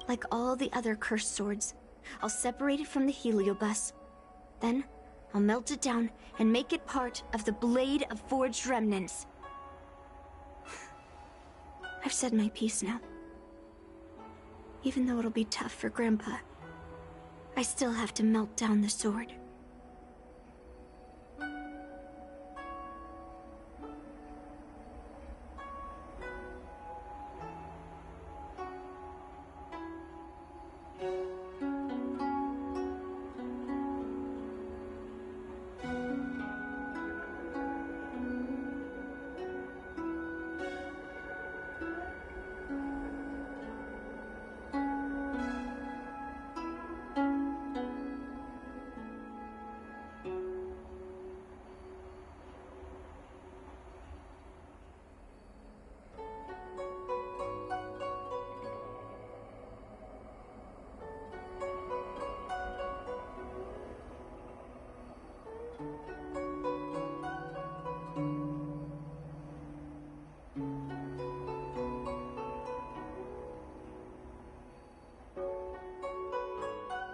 Like all the other cursed swords, I'll separate it from the Heliobus. Then, I'll melt it down and make it part of the Blade of Forged Remnants. I've said my piece now. Even though it'll be tough for Grandpa, I still have to melt down the sword.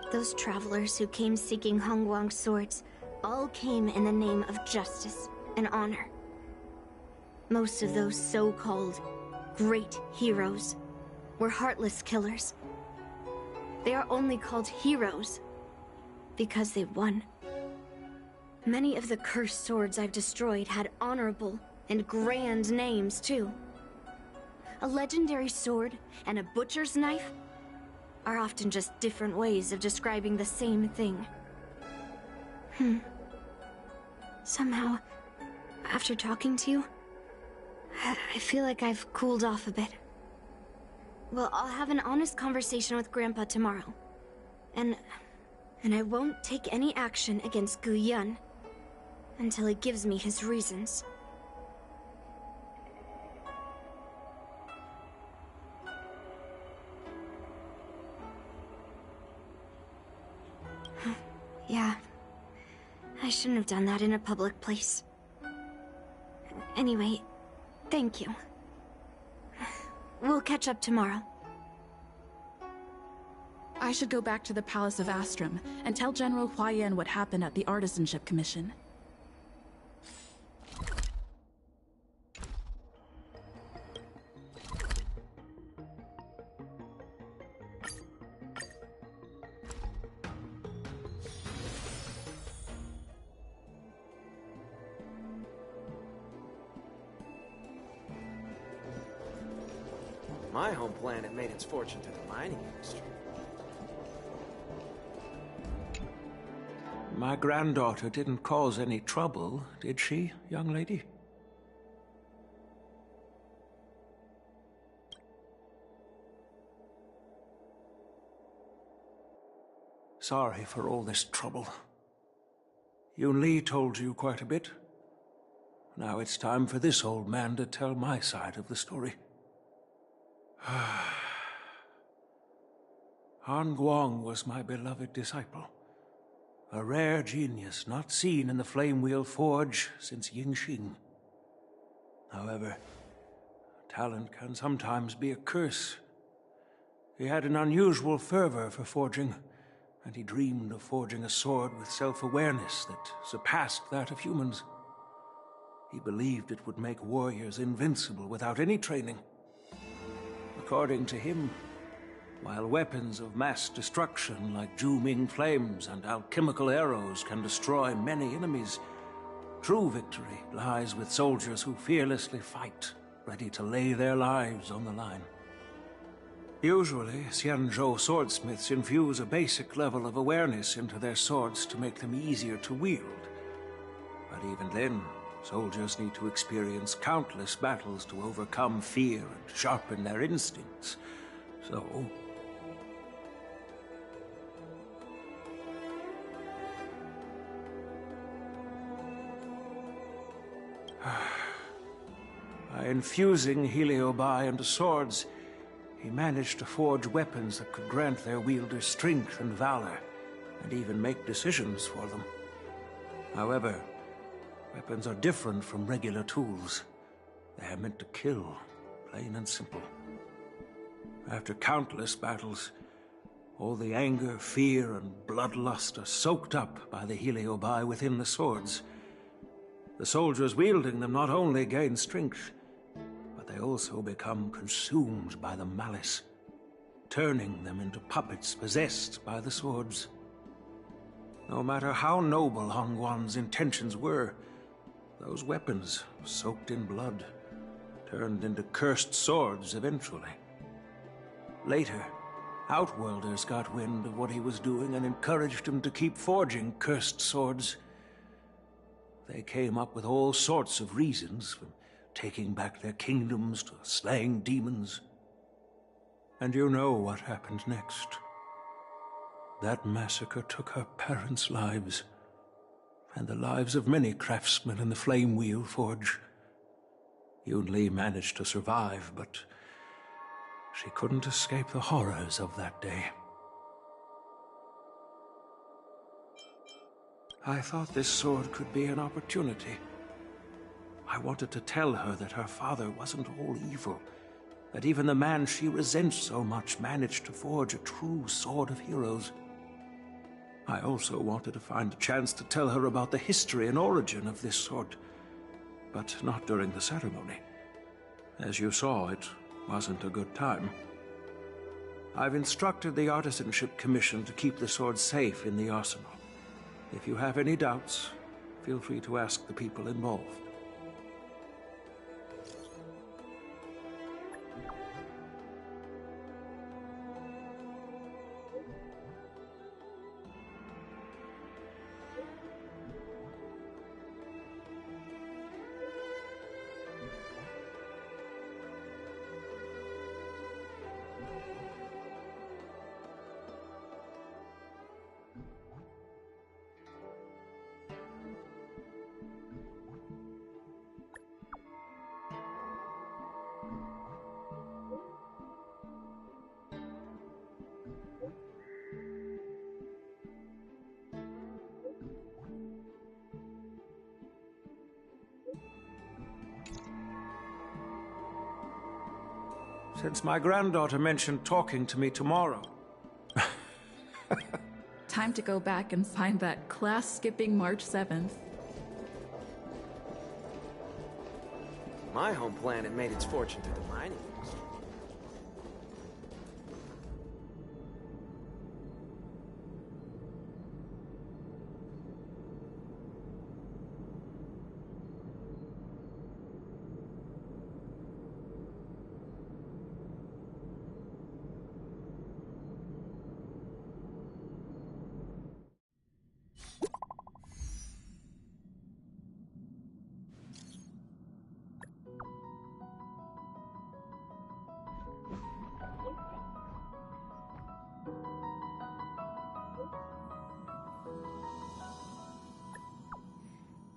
Those travelers who came seeking Hongguang's swords all came in the name of justice and honor. Most of those so-called great heroes were heartless killers. They are only called heroes because they won. Many of the cursed swords I've destroyed had honorable and grand names, too. A legendary sword and a butcher's knife are often just different ways of describing the same thing. Somehow, after talking to you, I feel like I've cooled off a bit. Well, I'll have an honest conversation with Grandpa tomorrow. And I won't take any action against Gu Yun until he gives me his reasons. Yeah, I shouldn't have done that in a public place. Anyway, thank you. We'll catch up tomorrow. I should go back to the Palace of Astrum and tell General Huayan what happened at the Artisanship Commission. My home planet made its fortune through the mining industry. My granddaughter didn't cause any trouble, did she, young lady? Sorry for all this trouble. Yun Li told you quite a bit. Now it's time for this old man to tell my side of the story. Han Guang was my beloved disciple. A rare genius not seen in the Flame Wheel Forge since Yingxing. However, talent can sometimes be a curse. He had an unusual fervor for forging, and he dreamed of forging a sword with self-awareness that surpassed that of humans. He believed it would make warriors invincible without any training. According to him, while weapons of mass destruction like Zhu-Ming flames and alchemical arrows can destroy many enemies, true victory lies with soldiers who fearlessly fight, ready to lay their lives on the line. Usually, Xianzhou swordsmiths infuse a basic level of awareness into their swords to make them easier to wield. But even then, soldiers need to experience countless battles to overcome fear and sharpen their instincts. So... by infusing Heliobi into swords, he managed to forge weapons that could grant their wielders strength and valor, and even make decisions for them. However, weapons are different from regular tools. They are meant to kill, plain and simple. After countless battles, all the anger, fear, and bloodlust are soaked up by the Heliobi within the swords. The soldiers wielding them not only gain strength, but they also become consumed by the malice, turning them into puppets possessed by the swords. No matter how noble Hongguan's intentions were, those weapons, soaked in blood, turned into cursed swords eventually. Later, Outworlders got wind of what he was doing and encouraged him to keep forging cursed swords. They came up with all sorts of reasons, from taking back their kingdoms to slaying demons. And you know what happened next. That massacre took her parents' lives, and the lives of many craftsmen in the Flame Wheel Forge. Yun Li managed to survive, but she couldn't escape the horrors of that day. I thought this sword could be an opportunity. I wanted to tell her that her father wasn't all evil, that even the man she resents so much managed to forge a true sword of heroes. I also wanted to find a chance to tell her about the history and origin of this sword, but not during the ceremony. As you saw, it wasn't a good time. I've instructed the Artisanship Commission to keep the sword safe in the arsenal. If you have any doubts, feel free to ask the people involved. Since my granddaughter mentioned talking to me tomorrow. Time to go back and find that class-skipping March 7th. My home planet made its fortune through the mining industry.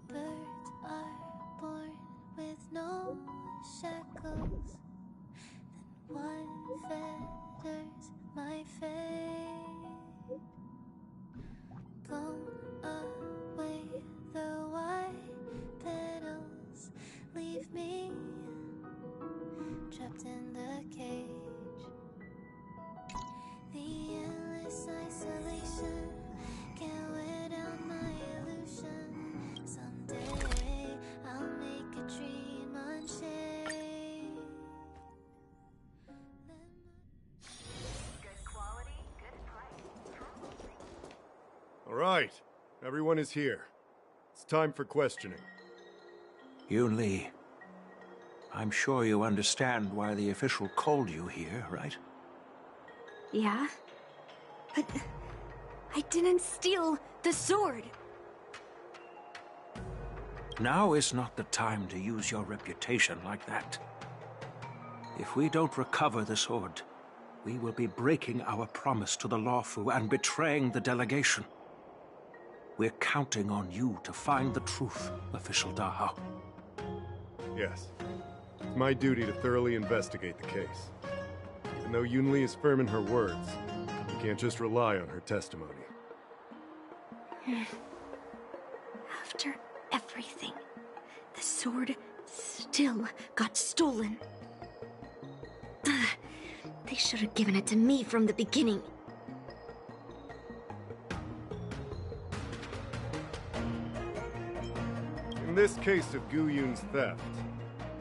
Birds are born with no shackles, then one fetters my fate. Blown away the white petals, leave me trapped in the cage. The endless isolation can't wear down my illusion. Someday I'll make a dream unshade. Good quality, good price. All right, everyone is here. It's time for questioning. Yoon Lee, I'm sure you understand why the official called you here, right? Yeah? But I didn't steal the sword. Now is not the time to use your reputation like that. If we don't recover the sword, we will be breaking our promise to the Lawfu and betraying the delegation. We're counting on you to find the truth, Official Dahao. Yes. It's my duty to thoroughly investigate the case. Even though Yoon Lee is firm in her words, we can't just rely on her testimony. After everything, the sword still got stolen. Ugh, they should have given it to me from the beginning. In this case of Gu Yun's theft,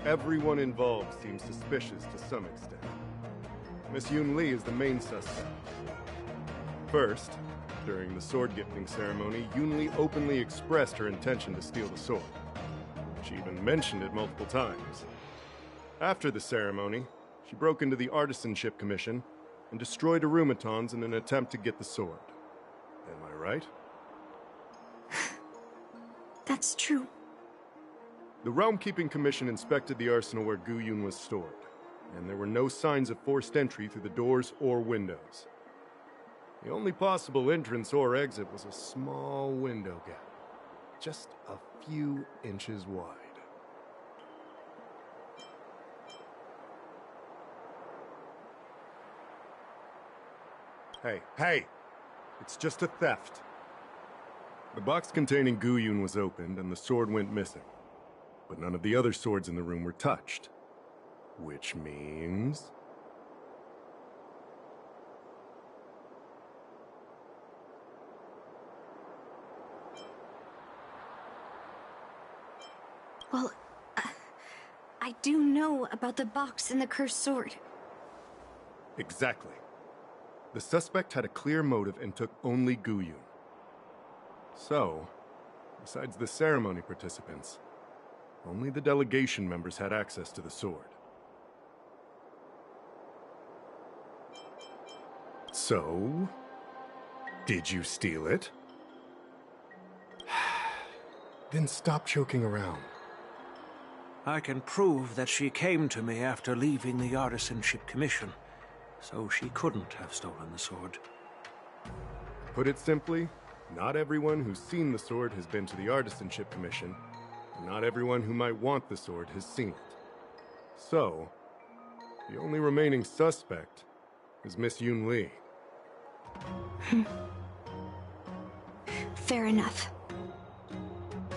everyone involved seems suspicious to some extent. Miss Yoon Lee is the main suspect. First, during the sword-gifting ceremony, Yoon Lee openly expressed her intention to steal the sword. She even mentioned it multiple times. After the ceremony, she broke into the Artisanship Commission and destroyed Arumatons in an attempt to get the sword. Am I right? That's true. The Realm-Keeping Commission inspected the arsenal where Gu Yun was stored, and there were no signs of forced entry through the doors or windows. The only possible entrance or exit was a small window gap, just a few inches wide. Hey! It's just a theft. The box containing Gu Yun was opened and the sword went missing. But none of the other swords in the room were touched. Which means... Well, I do know about the box and the cursed sword. Exactly. The suspect had a clear motive and took only Guyun. So, besides the ceremony participants, only the delegation members had access to the sword. So, did you steal it? Then stop joking around. I can prove that she came to me after leaving the Artisanship Commission, so she couldn't have stolen the sword. Put it simply, not everyone who's seen the sword has been to the Artisanship Commission, and not everyone who might want the sword has seen it. So, the only remaining suspect is Miss Yun Li. Fair enough.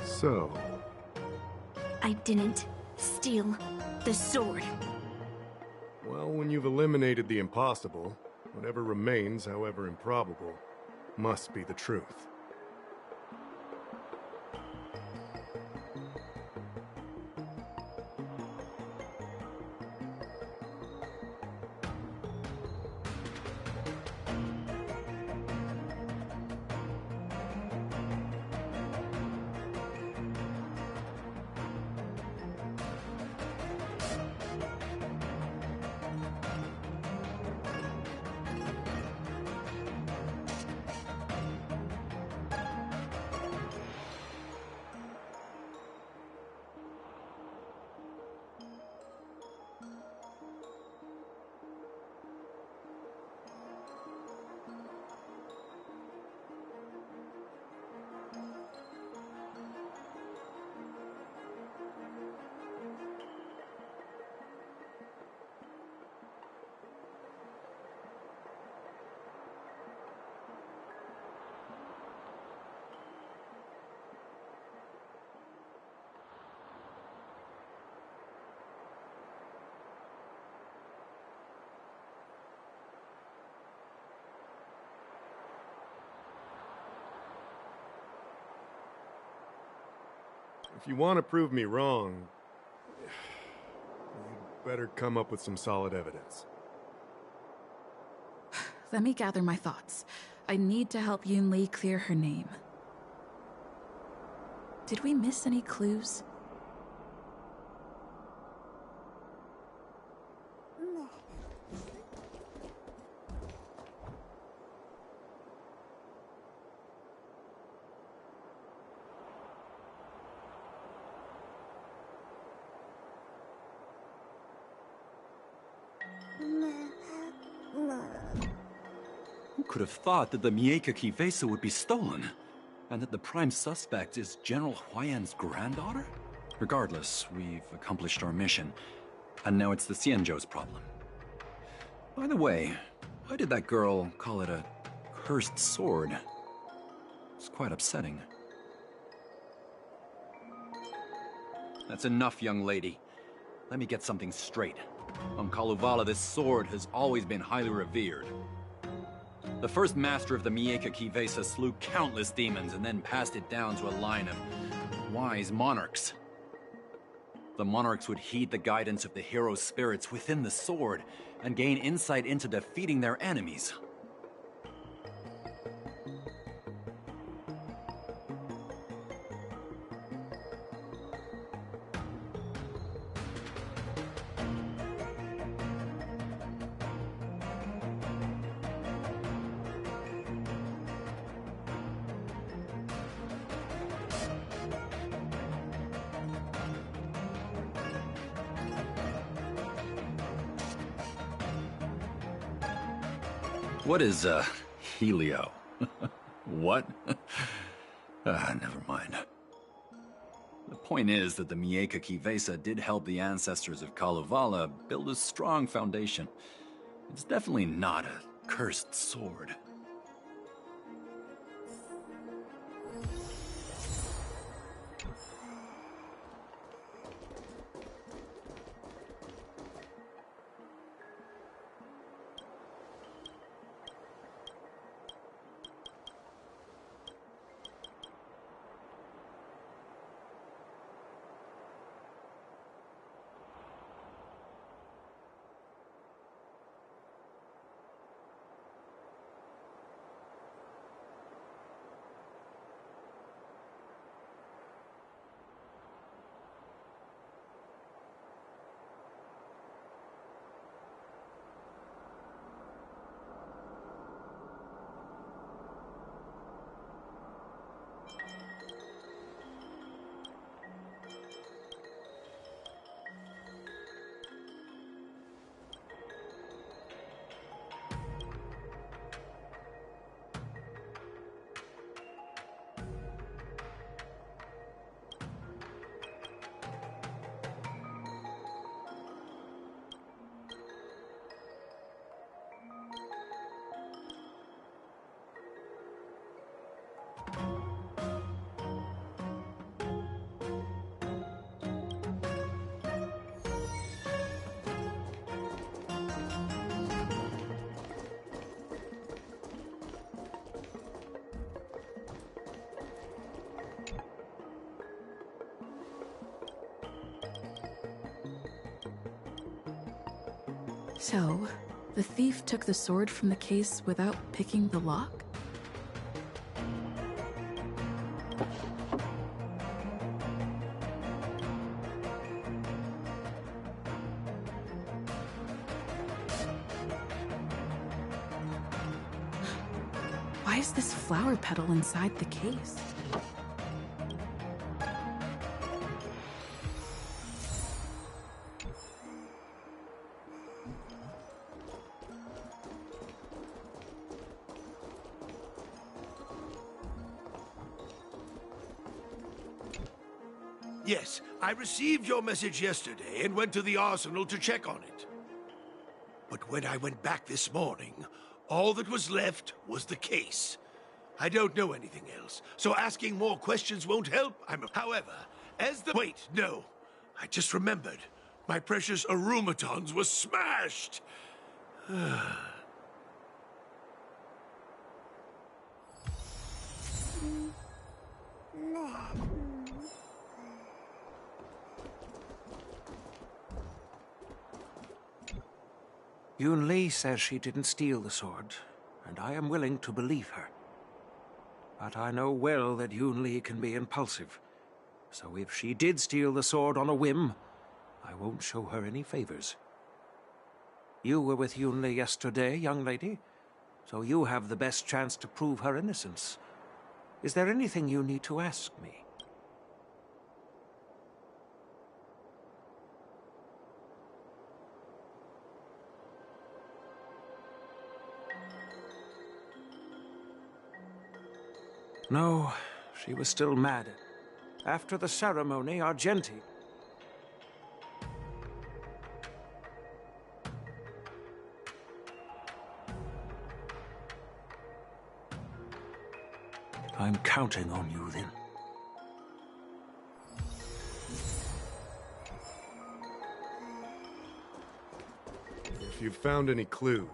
So, I didn't steal the sword. well, when you've eliminated the impossible, whatever remains, however improbable, must be the truth. If you want to prove me wrong, you'd better come up with some solid evidence. Let me gather my thoughts. I need to help Yun Li clear her name. Did we miss any clues? Who could have thought that the Miekaki Vesa would be stolen? And that the prime suspect is General Huayan's granddaughter? Regardless, we've accomplished our mission. And now it's the Xianzhou's problem. By the way, why did that girl call it a cursed sword? It's quite upsetting. That's enough, young lady. Let me get something straight. On Kalevala, this sword has always been highly revered. The first master of the Miekaki Vesa slew countless demons and then passed it down to a line of wise monarchs. The monarchs would heed the guidance of the hero spirits within the sword and gain insight into defeating their enemies. What is, Helio? What? Never mind. The point is that the Miekaki Vesa did help the ancestors of Kalevala build a strong foundation. It's definitely not a cursed sword. So, the thief took the sword from the case without picking the lock? Why is this flower petal inside the case? Yes, I received your message yesterday and went to the arsenal to check on it. But when I went back this morning, all that was left was the case. I don't know anything else, so asking more questions won't help. However, as the— Wait, no. I just remembered. My precious aromatons were smashed! Yun Li says she didn't steal the sword, and I am willing to believe her. But I know well that Yun Li can be impulsive, so if she did steal the sword on a whim, I won't show her any favors. You were with Yun Li yesterday, young lady, so you have the best chance to prove her innocence. Is there anything you need to ask me? No, she was still mad. After the ceremony, Argenti— I'm counting on you, then. If you've found any clues,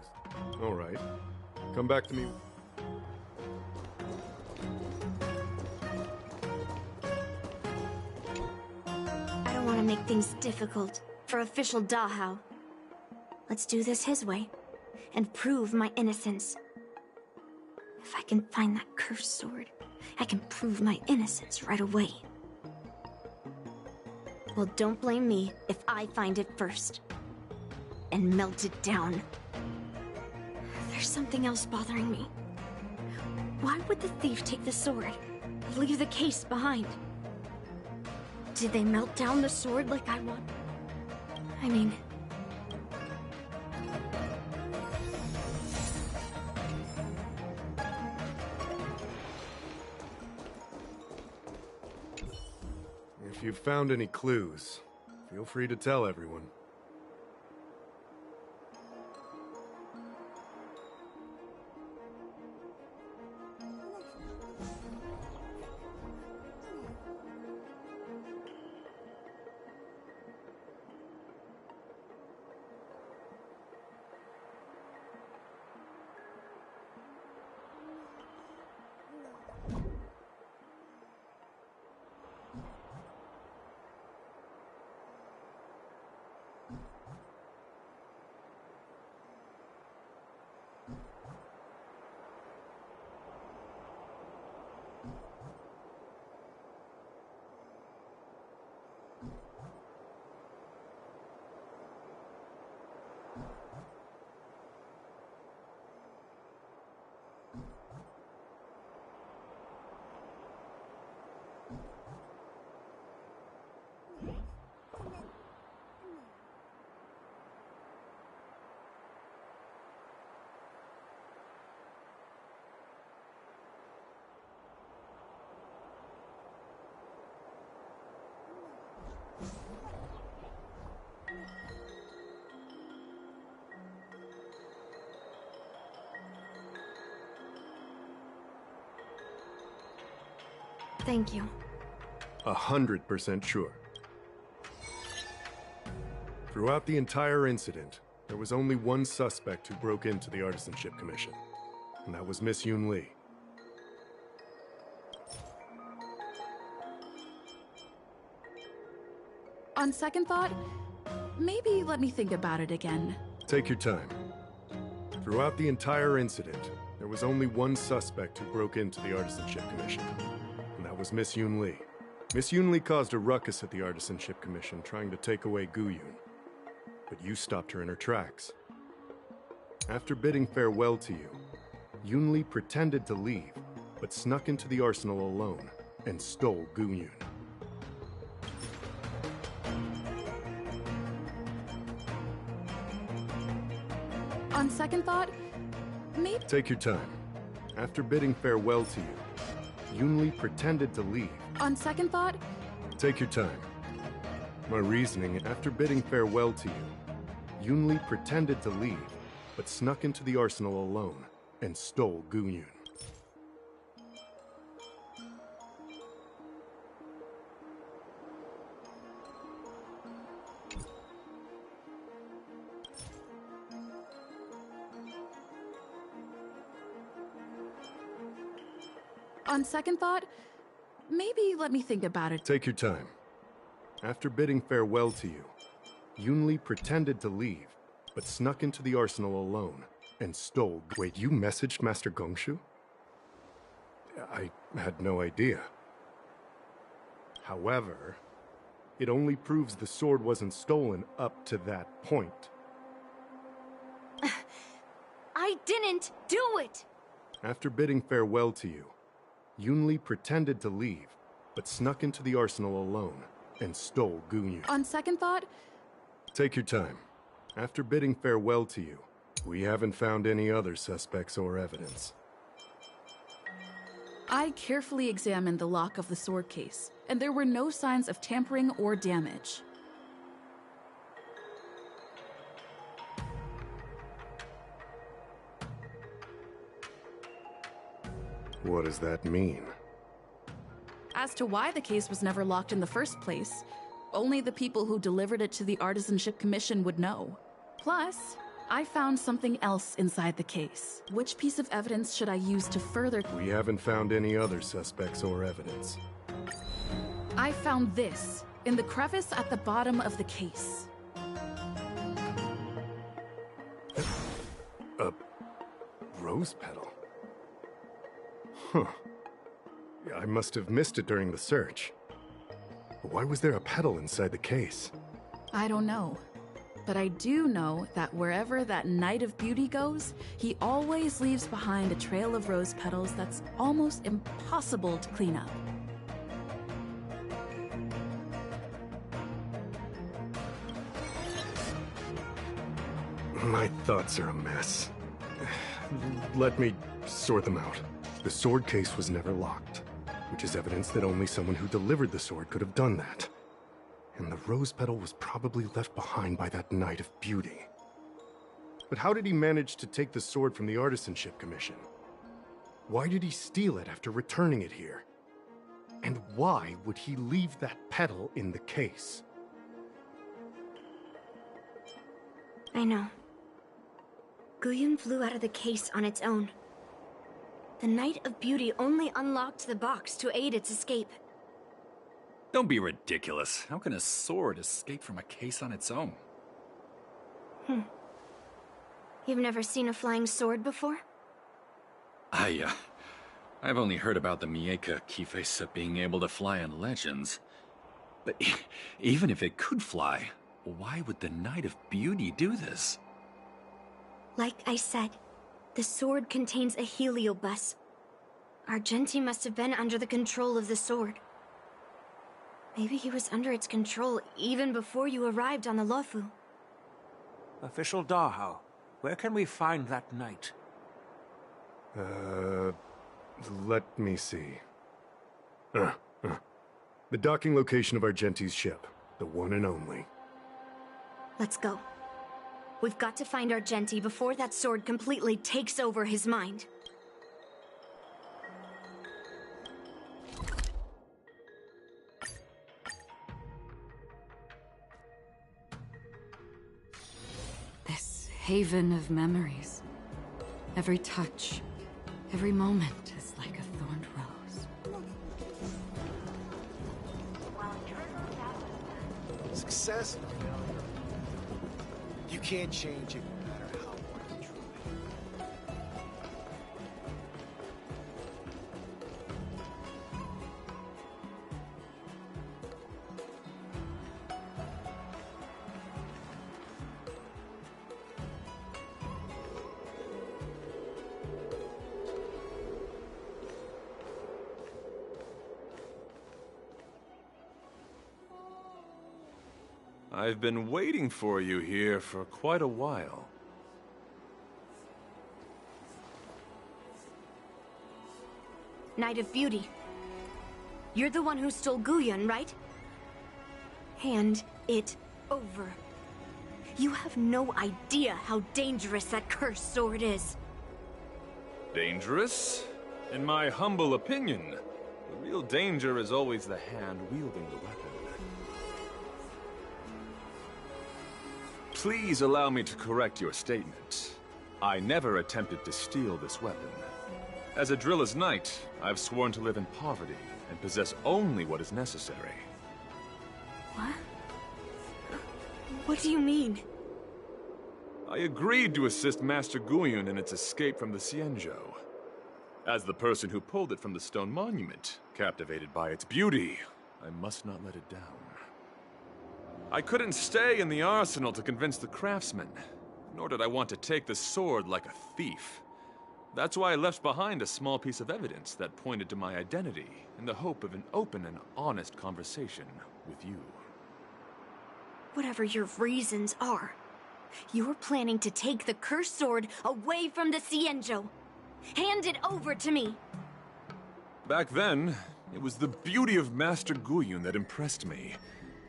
all right. Come back to me. I don't want to make things difficult for official Dahao. Let's do this his way and prove my innocence. If I can find that cursed sword, I can prove my innocence right away. Well, don't blame me if I find it first and melt it down. There's something else bothering me. Why would the thief take the sword and leave the case behind? Did they melt down the sword like I want? I mean... If you've found any clues, feel free to tell everyone. Thank you. 100% sure. Throughout the entire incident, there was only one suspect who broke into the Artisanship Commission, and that was Miss Yun Li. On second thought, maybe let me think about it again. Take your time. Throughout the entire incident, there was only one suspect who broke into the Artisanship Commission, and that was Miss Yoon Lee. Miss Yoon Lee caused a ruckus at the Artisanship Commission, trying to take away Gu Yun, but you stopped her in her tracks. After bidding farewell to you, Yoon Lee pretended to leave, but snuck into the arsenal alone and stole Gu Yun. On second thought, maybe... Take your time. After bidding farewell to you, Yoon Lee pretended to leave. On second thought... Take your time. My reasoning, after bidding farewell to you, Yoon Lee pretended to leave, but snuck into the arsenal alone and stole Gu Yun. On second thought, maybe let me think about it. Take your time. After bidding farewell to you, Yoon Lee pretended to leave, but snuck into the arsenal alone and stole... Wait, you messaged Master Gongshu? I had no idea. However, it only proves the sword wasn't stolen up to that point. I didn't do it! After bidding farewell to you, Yoon Lee pretended to leave, but snuck into the arsenal alone and stole Gu Yun. On second thought... Take your time. After bidding farewell to you, we haven't found any other suspects or evidence. I carefully examined the lock of the sword case, and there were no signs of tampering or damage. What does that mean? As to why the case was never locked in the first place, only the people who delivered it to the Artisanship Commission would know. Plus, I found something else inside the case. Which piece of evidence should I use to further... We haven't found any other suspects or evidence. I found this in the crevice at the bottom of the case. A rose petal? Huh. I must have missed it during the search. But why was there a petal inside the case? I don't know. But I do know that wherever that Knight of Beauty goes, he always leaves behind a trail of rose petals that's almost impossible to clean up. My thoughts are a mess. Let me sort them out. The sword case was never locked, which is evidence that only someone who delivered the sword could have done that. And the rose petal was probably left behind by that Knight of Beauty. But how did he manage to take the sword from the Artisanship Commission? Why did he steal it after returning it here? And why would he leave that petal in the case? I know. Gu Yun flew out of the case on its own. The Knight of Beauty only unlocked the box to aid its escape. Don't be ridiculous. How can a sword escape from a case on its own? You've never seen a flying sword before? I've only heard about the Mieka Kifesa being able to fly in legends. But even if it could fly, why would the Knight of Beauty do this? Like I said, the sword contains a heliobus. Argenti must have been under the control of the sword. Maybe he was under its control even before you arrived on the Luofu. Official Dahao, where can we find that knight? Let me see. The docking location of Argenti's ship. The one and only. Let's go. We've got to find Argenti before that sword completely takes over his mind. This haven of memories. Every touch, every moment is like a thorned rose. Success and failure. You can't change it. I've been waiting for you here for quite a while. Knight of Beauty. You're the one who stole Guyun, right? Hand it over. You have no idea how dangerous that cursed sword is. Dangerous? In my humble opinion, the real danger is always the hand wielding the weapon. Please allow me to correct your statement. I never attempted to steal this weapon. As a Drilla's knight, I've sworn to live in poverty and possess only what is necessary. What? What do you mean? I agreed to assist Master Guyun in its escape from the Xianzhou. As the person who pulled it from the stone monument, captivated by its beauty, I must not let it down. I couldn't stay in the arsenal to convince the craftsman, nor did I want to take the sword like a thief. That's why I left behind a small piece of evidence that pointed to my identity in the hope of an open and honest conversation with you. Whatever your reasons are, you're planning to take the cursed sword away from the Xianzhou. Hand it over to me! Back then, it was the beauty of Master Guyun that impressed me,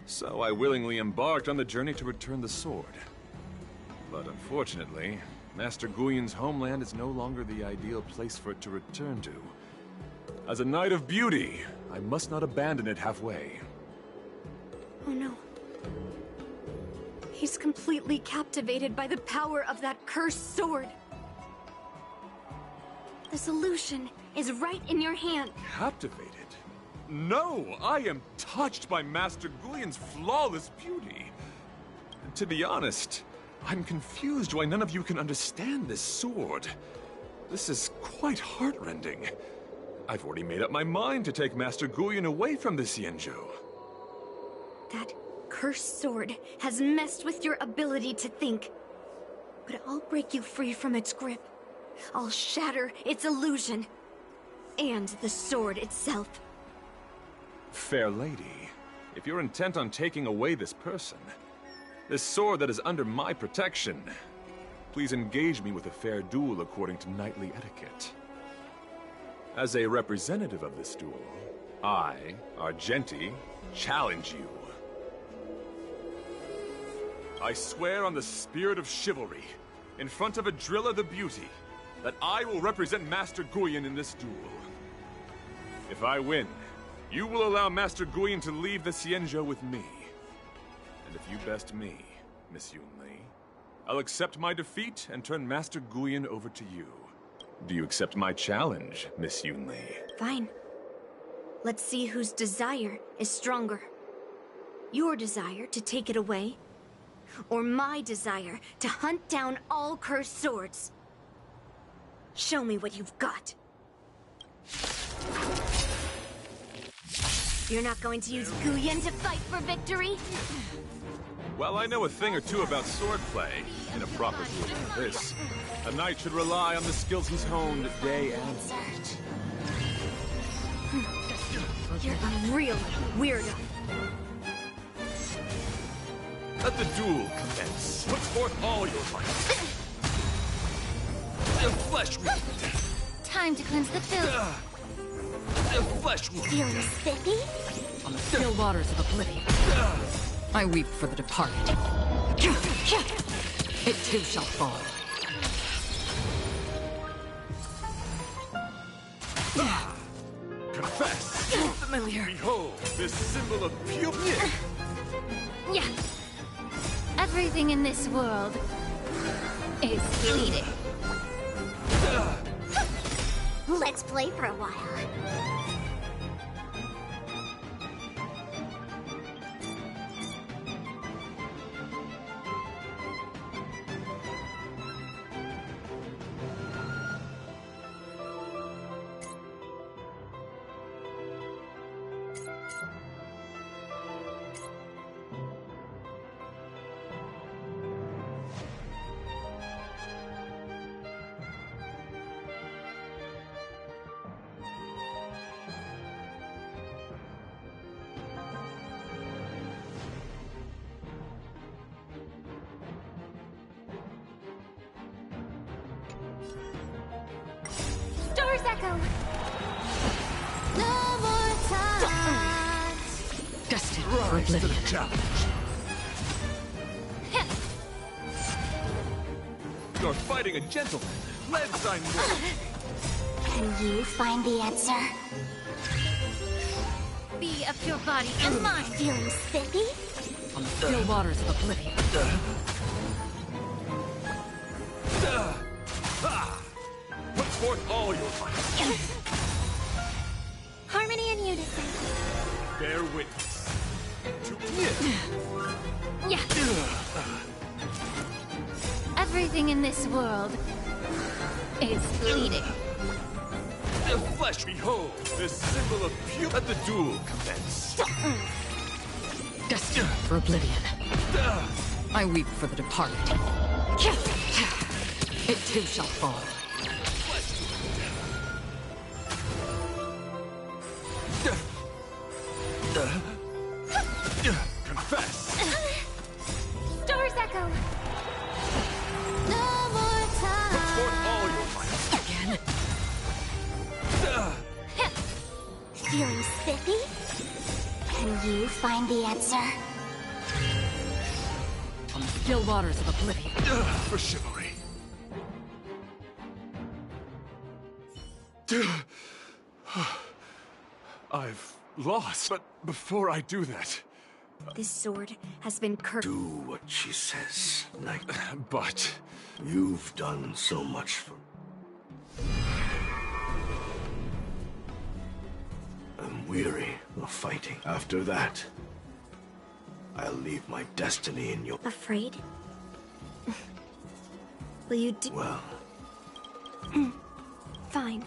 so I willingly embarked on the journey to return the sword. But unfortunately, Master Guyun's homeland is no longer the ideal place for it to return to. As a Knight of Beauty, I must not abandon it halfway. Oh no. He's completely captivated by the power of that cursed sword. The solution is right in your hand. Captivated? No! I am touched by Master Guyun's flawless beauty. To be honest, I'm confused why none of you can understand this sword. This is quite heartrending. I've already made up my mind to take Master Guyun away from the Xianzhou. That cursed sword has messed with your ability to think. But I'll break you free from its grip. I'll shatter its illusion. And the sword itself. Fair lady, if you're intent on taking away this person, this sword that is under my protection, please engage me with a fair duel according to knightly etiquette. As a representative of this duel, I, Argenti, challenge you. I swear on the spirit of chivalry, in front of Adrilla the Beauty, that I will represent Master Guyun in this duel. If I win, you will allow Master Guyun to leave the Xianzhou with me. And if you best me, Miss Yunli, I'll accept my defeat and turn Master Guyun over to you. Do you accept my challenge, Miss Yunli? Fine. Let's see whose desire is stronger. Your desire to take it away, or my desire to hunt down all cursed swords. Show me what you've got. You're not going to use Guyun to fight for victory? Well, I know a thing or two about swordplay. In a proper duel like this, a knight should rely on the skills he's honed day and night. You're a real weirdo. Let the duel commence. Put forth all your might. The flesh wound. Time to cleanse the filth. The flesh wound. Feeling spiffy? On the still waters of oblivion, I weep for the departed. It too shall fall. Confess. Familiar. Behold, this symbol of beauty. Yeah. Everything in this world is fleeting. Let's play for a while. Star's echo. No more time. Destined for oblivion. You're fighting a gentleman. Let's sign more. Can you find the answer? Be of your body and mind. Feeling spiffy? On the still waters of oblivion. Put forth all your might. Harmony and unison. Bear witness. Yeah. Everything in this world is fleeting. The flesh, behold, the symbol of pure. Let the duel commence. Destined for oblivion. I weep for the departed. It too shall fall. Confess. Star's echo. No more time. Put forth all your might. Again? Feeling spiffy? Can you find the answer? On the still waters of oblivion. For chivalry. I've lost, but before I do that... This sword has been cursed. Do what she says, Knight. But... You've done so much for... I'm weary of fighting. After that, I'll leave my destiny in your... Afraid? Will you do... Well... Fine.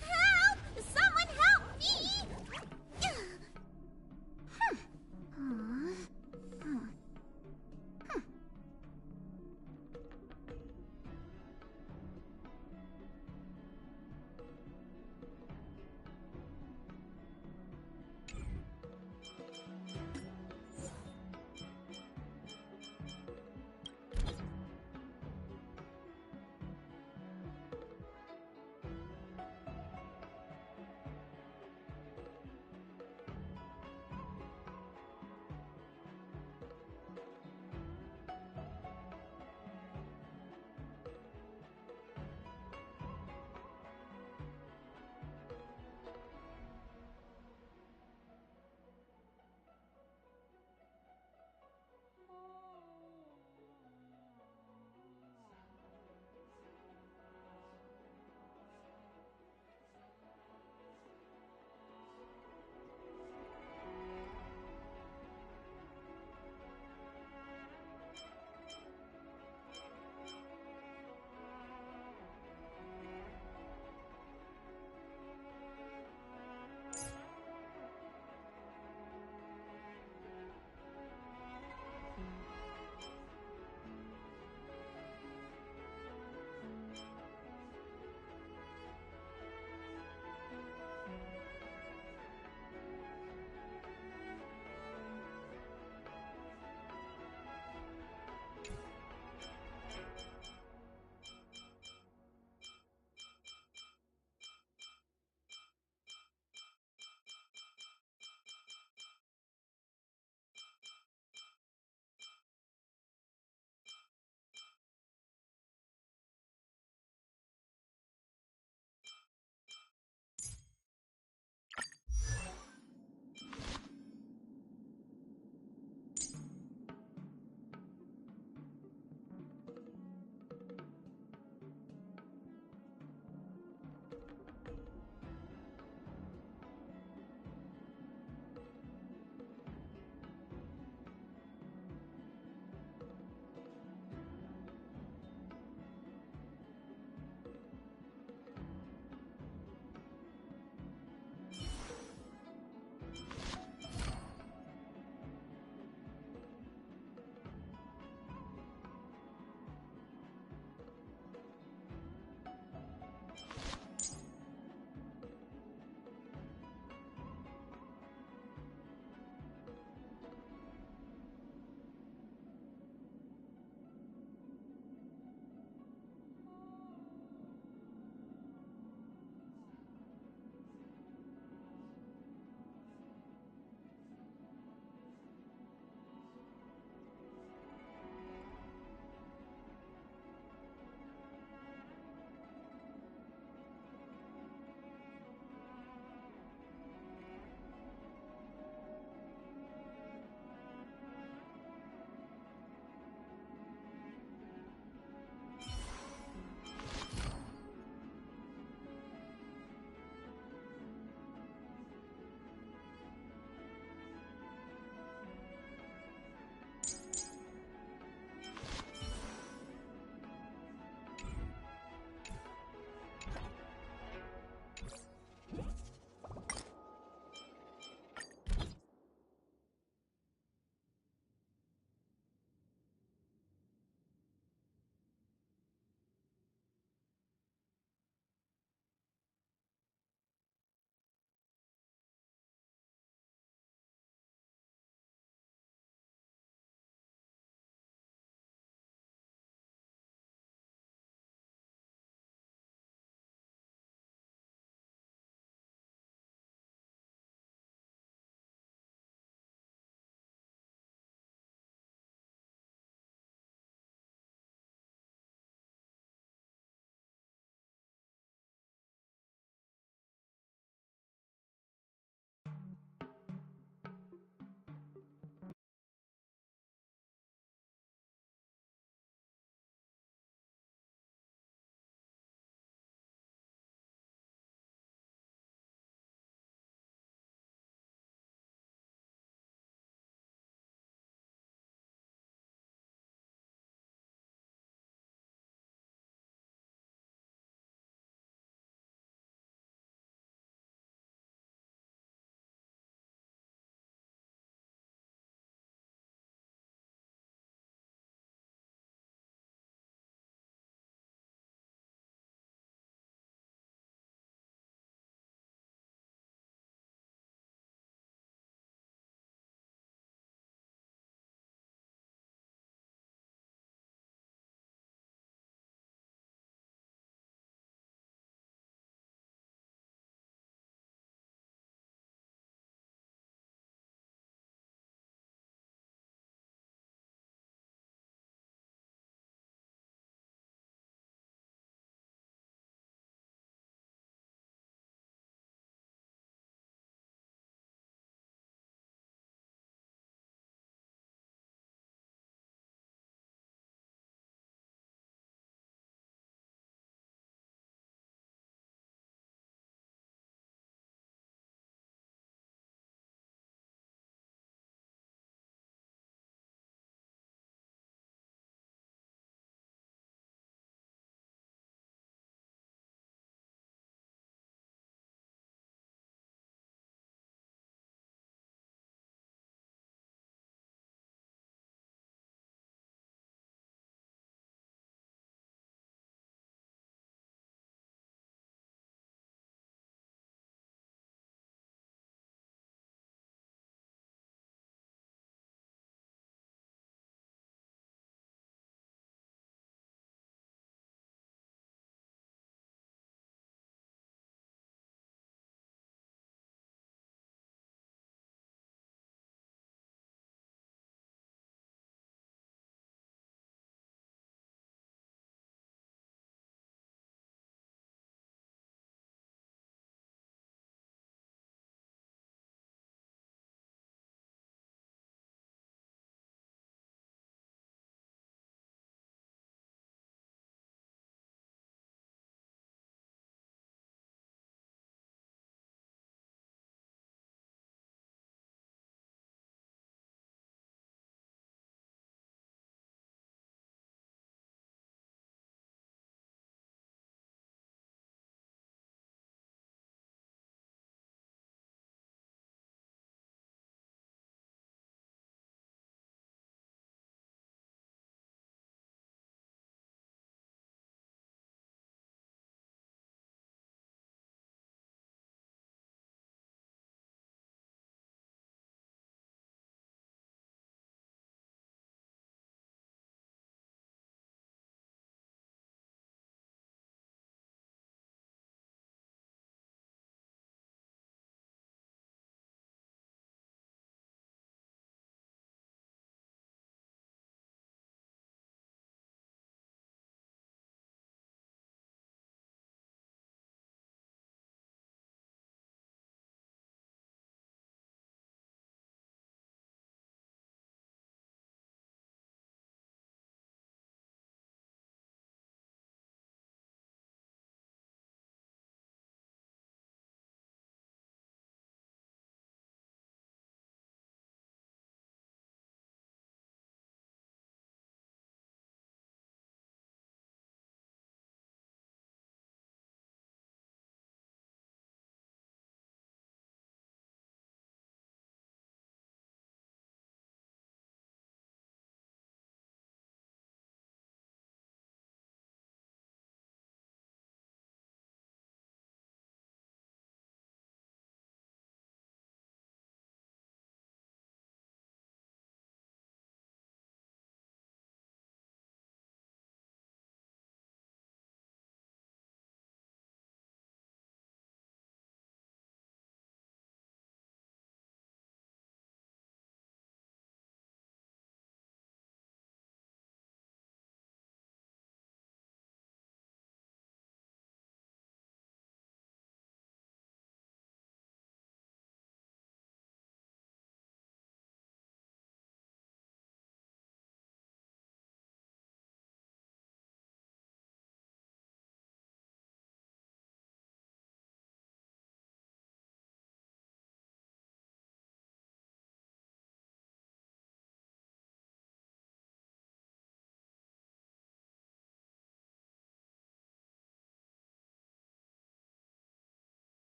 Help! Someone help me!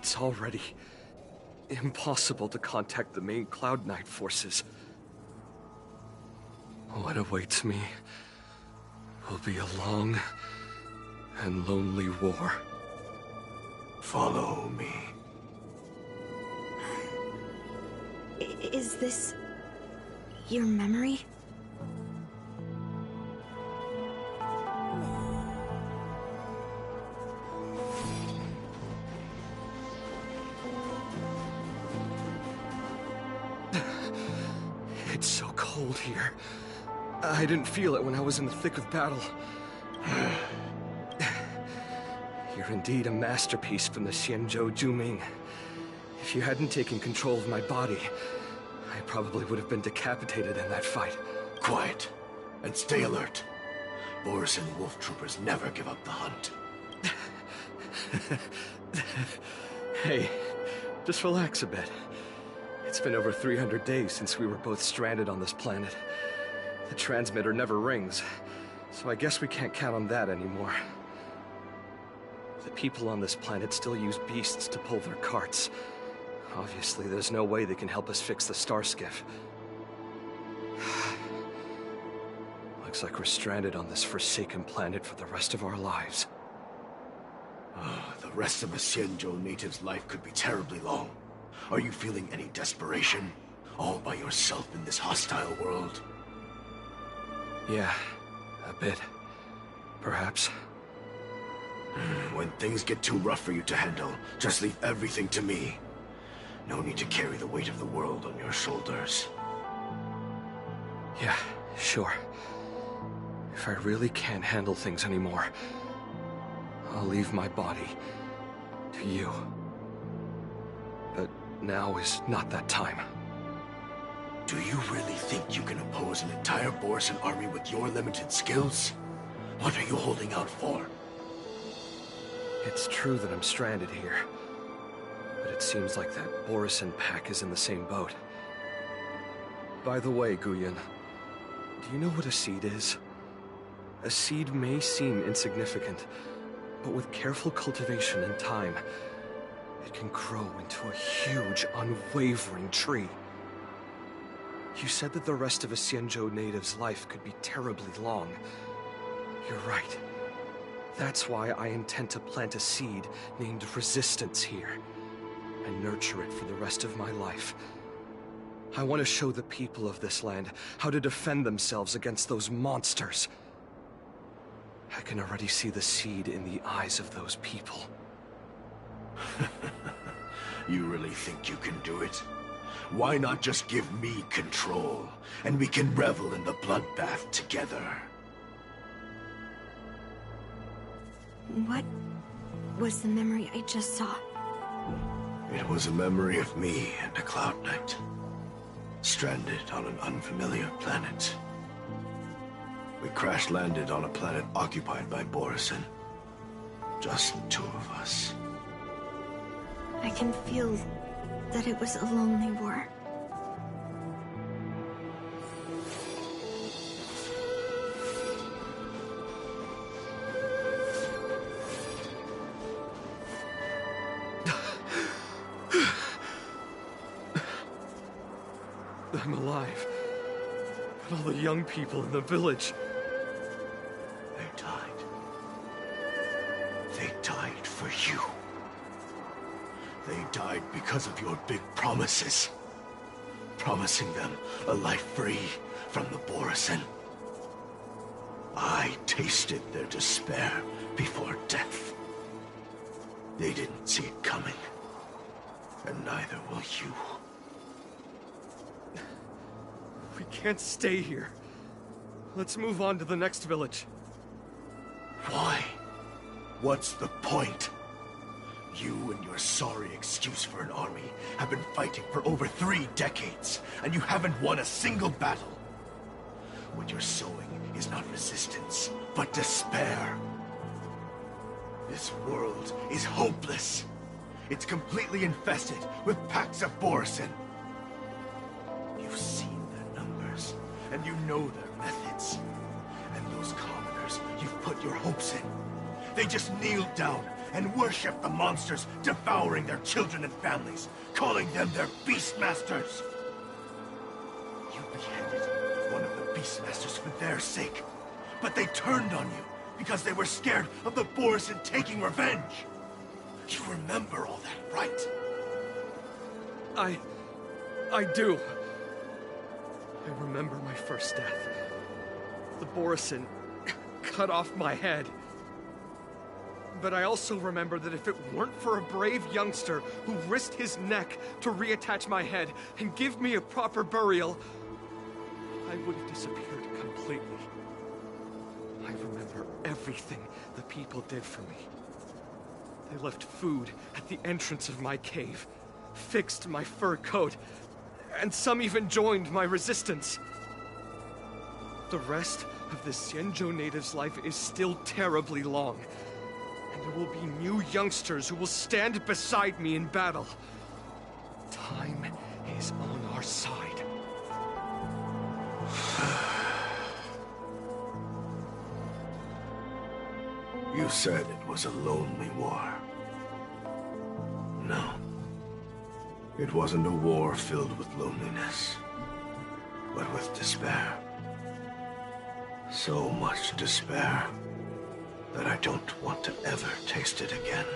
It's already impossible to contact the main Cloud Knight forces. What awaits me will be a long and lonely war. Follow me. Is this your memory? It's so cold here. I didn't feel it when I was in the thick of battle. You're indeed a masterpiece from the Xianzhou Juming. If you hadn't taken control of my body, I probably would have been decapitated in that fight. Quiet, and stay alert. Boris and Wolf Troopers never give up the hunt. Hey, just relax a bit. It's been over 300 days since we were both stranded on this planet. The transmitter never rings, so I guess we can't count on that anymore. The people on this planet still use beasts to pull their carts. Obviously, there's no way they can help us fix the star skiff. Looks like we're stranded on this forsaken planet for the rest of our lives. The rest of a Xianzhou native's life could be terribly long. Are you feeling any desperation? All by yourself in this hostile world? Yeah, a bit. Perhaps. When things get too rough for you to handle, just leave everything to me. No need to carry the weight of the world on your shoulders. Yeah, sure. If I really can't handle things anymore, I'll leave my body to you. But now is not that time. Do you really think you can oppose an entire Borisan army with your limited skills? What are you holding out for? It's true that I'm stranded here, but it seems like that Borisan pack is in the same boat. By the way, Guyan, do you know what a seed is? A seed may seem insignificant, but with careful cultivation and time, it can grow into a huge, unwavering tree. You said that the rest of a Xianzhou native's life could be terribly long. You're right. That's why I intend to plant a seed named Resistance here, and nurture it for the rest of my life. I want to show the people of this land how to defend themselves against those monsters. I can already see the seed in the eyes of those people. You really think you can do it? Why not just give me control, and we can revel in the bloodbath together? What was the memory I just saw? It was a memory of me and a Cloud Knight, stranded on an unfamiliar planet. We crash-landed on a planet occupied by Borisan. Just the two of us. I can feel that it was a lonely war. I'm alive. But all the young people in the village... They died. They died for you. They died because of your big promises. Promising them a life free from the Borisan. I tasted their despair before death. They didn't see it coming. And neither will you. We can't stay here. Let's move on to the next village. Why? What's the point? You and your sorry excuse for an army have been fighting for over 3 decades, and you haven't won a single battle. What you're sowing is not resistance, but despair. This world is hopeless. It's completely infested with packs of Borisan. You've seen their numbers, and you know their methods. And those commoners you've put your hopes in, they just kneeled down and worship the monsters devouring their children and families, calling them their beastmasters. You beheaded one of the beastmasters for their sake, but they turned on you because they were scared of the Borisin taking revenge. You remember all that, right? I do. I remember my first death. The Borisin cut off my head. But I also remember that if it weren't for a brave youngster who risked his neck to reattach my head and give me a proper burial, I would have disappeared completely. I remember everything the people did for me. They left food at the entrance of my cave, fixed my fur coat, and some even joined my resistance. The rest of the Xianzhou native's life is still terribly long, and there will be new youngsters who will stand beside me in battle. Time is on our side. You said it was a lonely war. No. It wasn't a war filled with loneliness, but with despair. So much despair that I don't want to ever taste it again.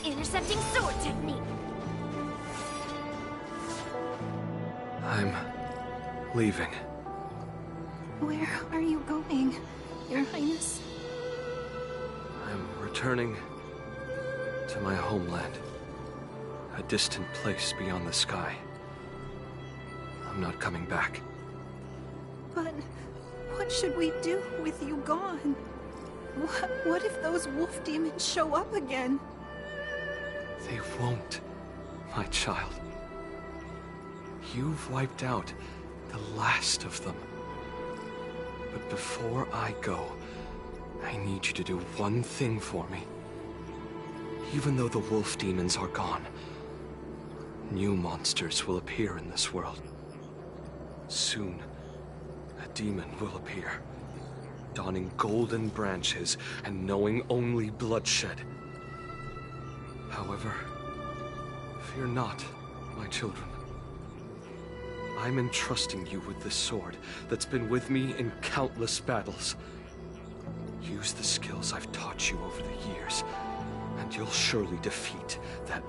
Intercepting sword technique. I'm leaving. Where are you going, Your Highness? I'm returning to my homeland. A distant place beyond the sky. I'm not coming back. But what should we do with you gone? What if those wolf demons show up again? They won't, my child. You've wiped out the last of them. But before I go, I need you to do one thing for me. Even though the wolf demons are gone, new monsters will appear in this world. Soon, a demon will appear, donning golden branches and knowing only bloodshed. However, fear not, my children. I'm entrusting you with this sword that's been with me in countless battles. Use the skills I've taught you over the years, and you'll surely defeat that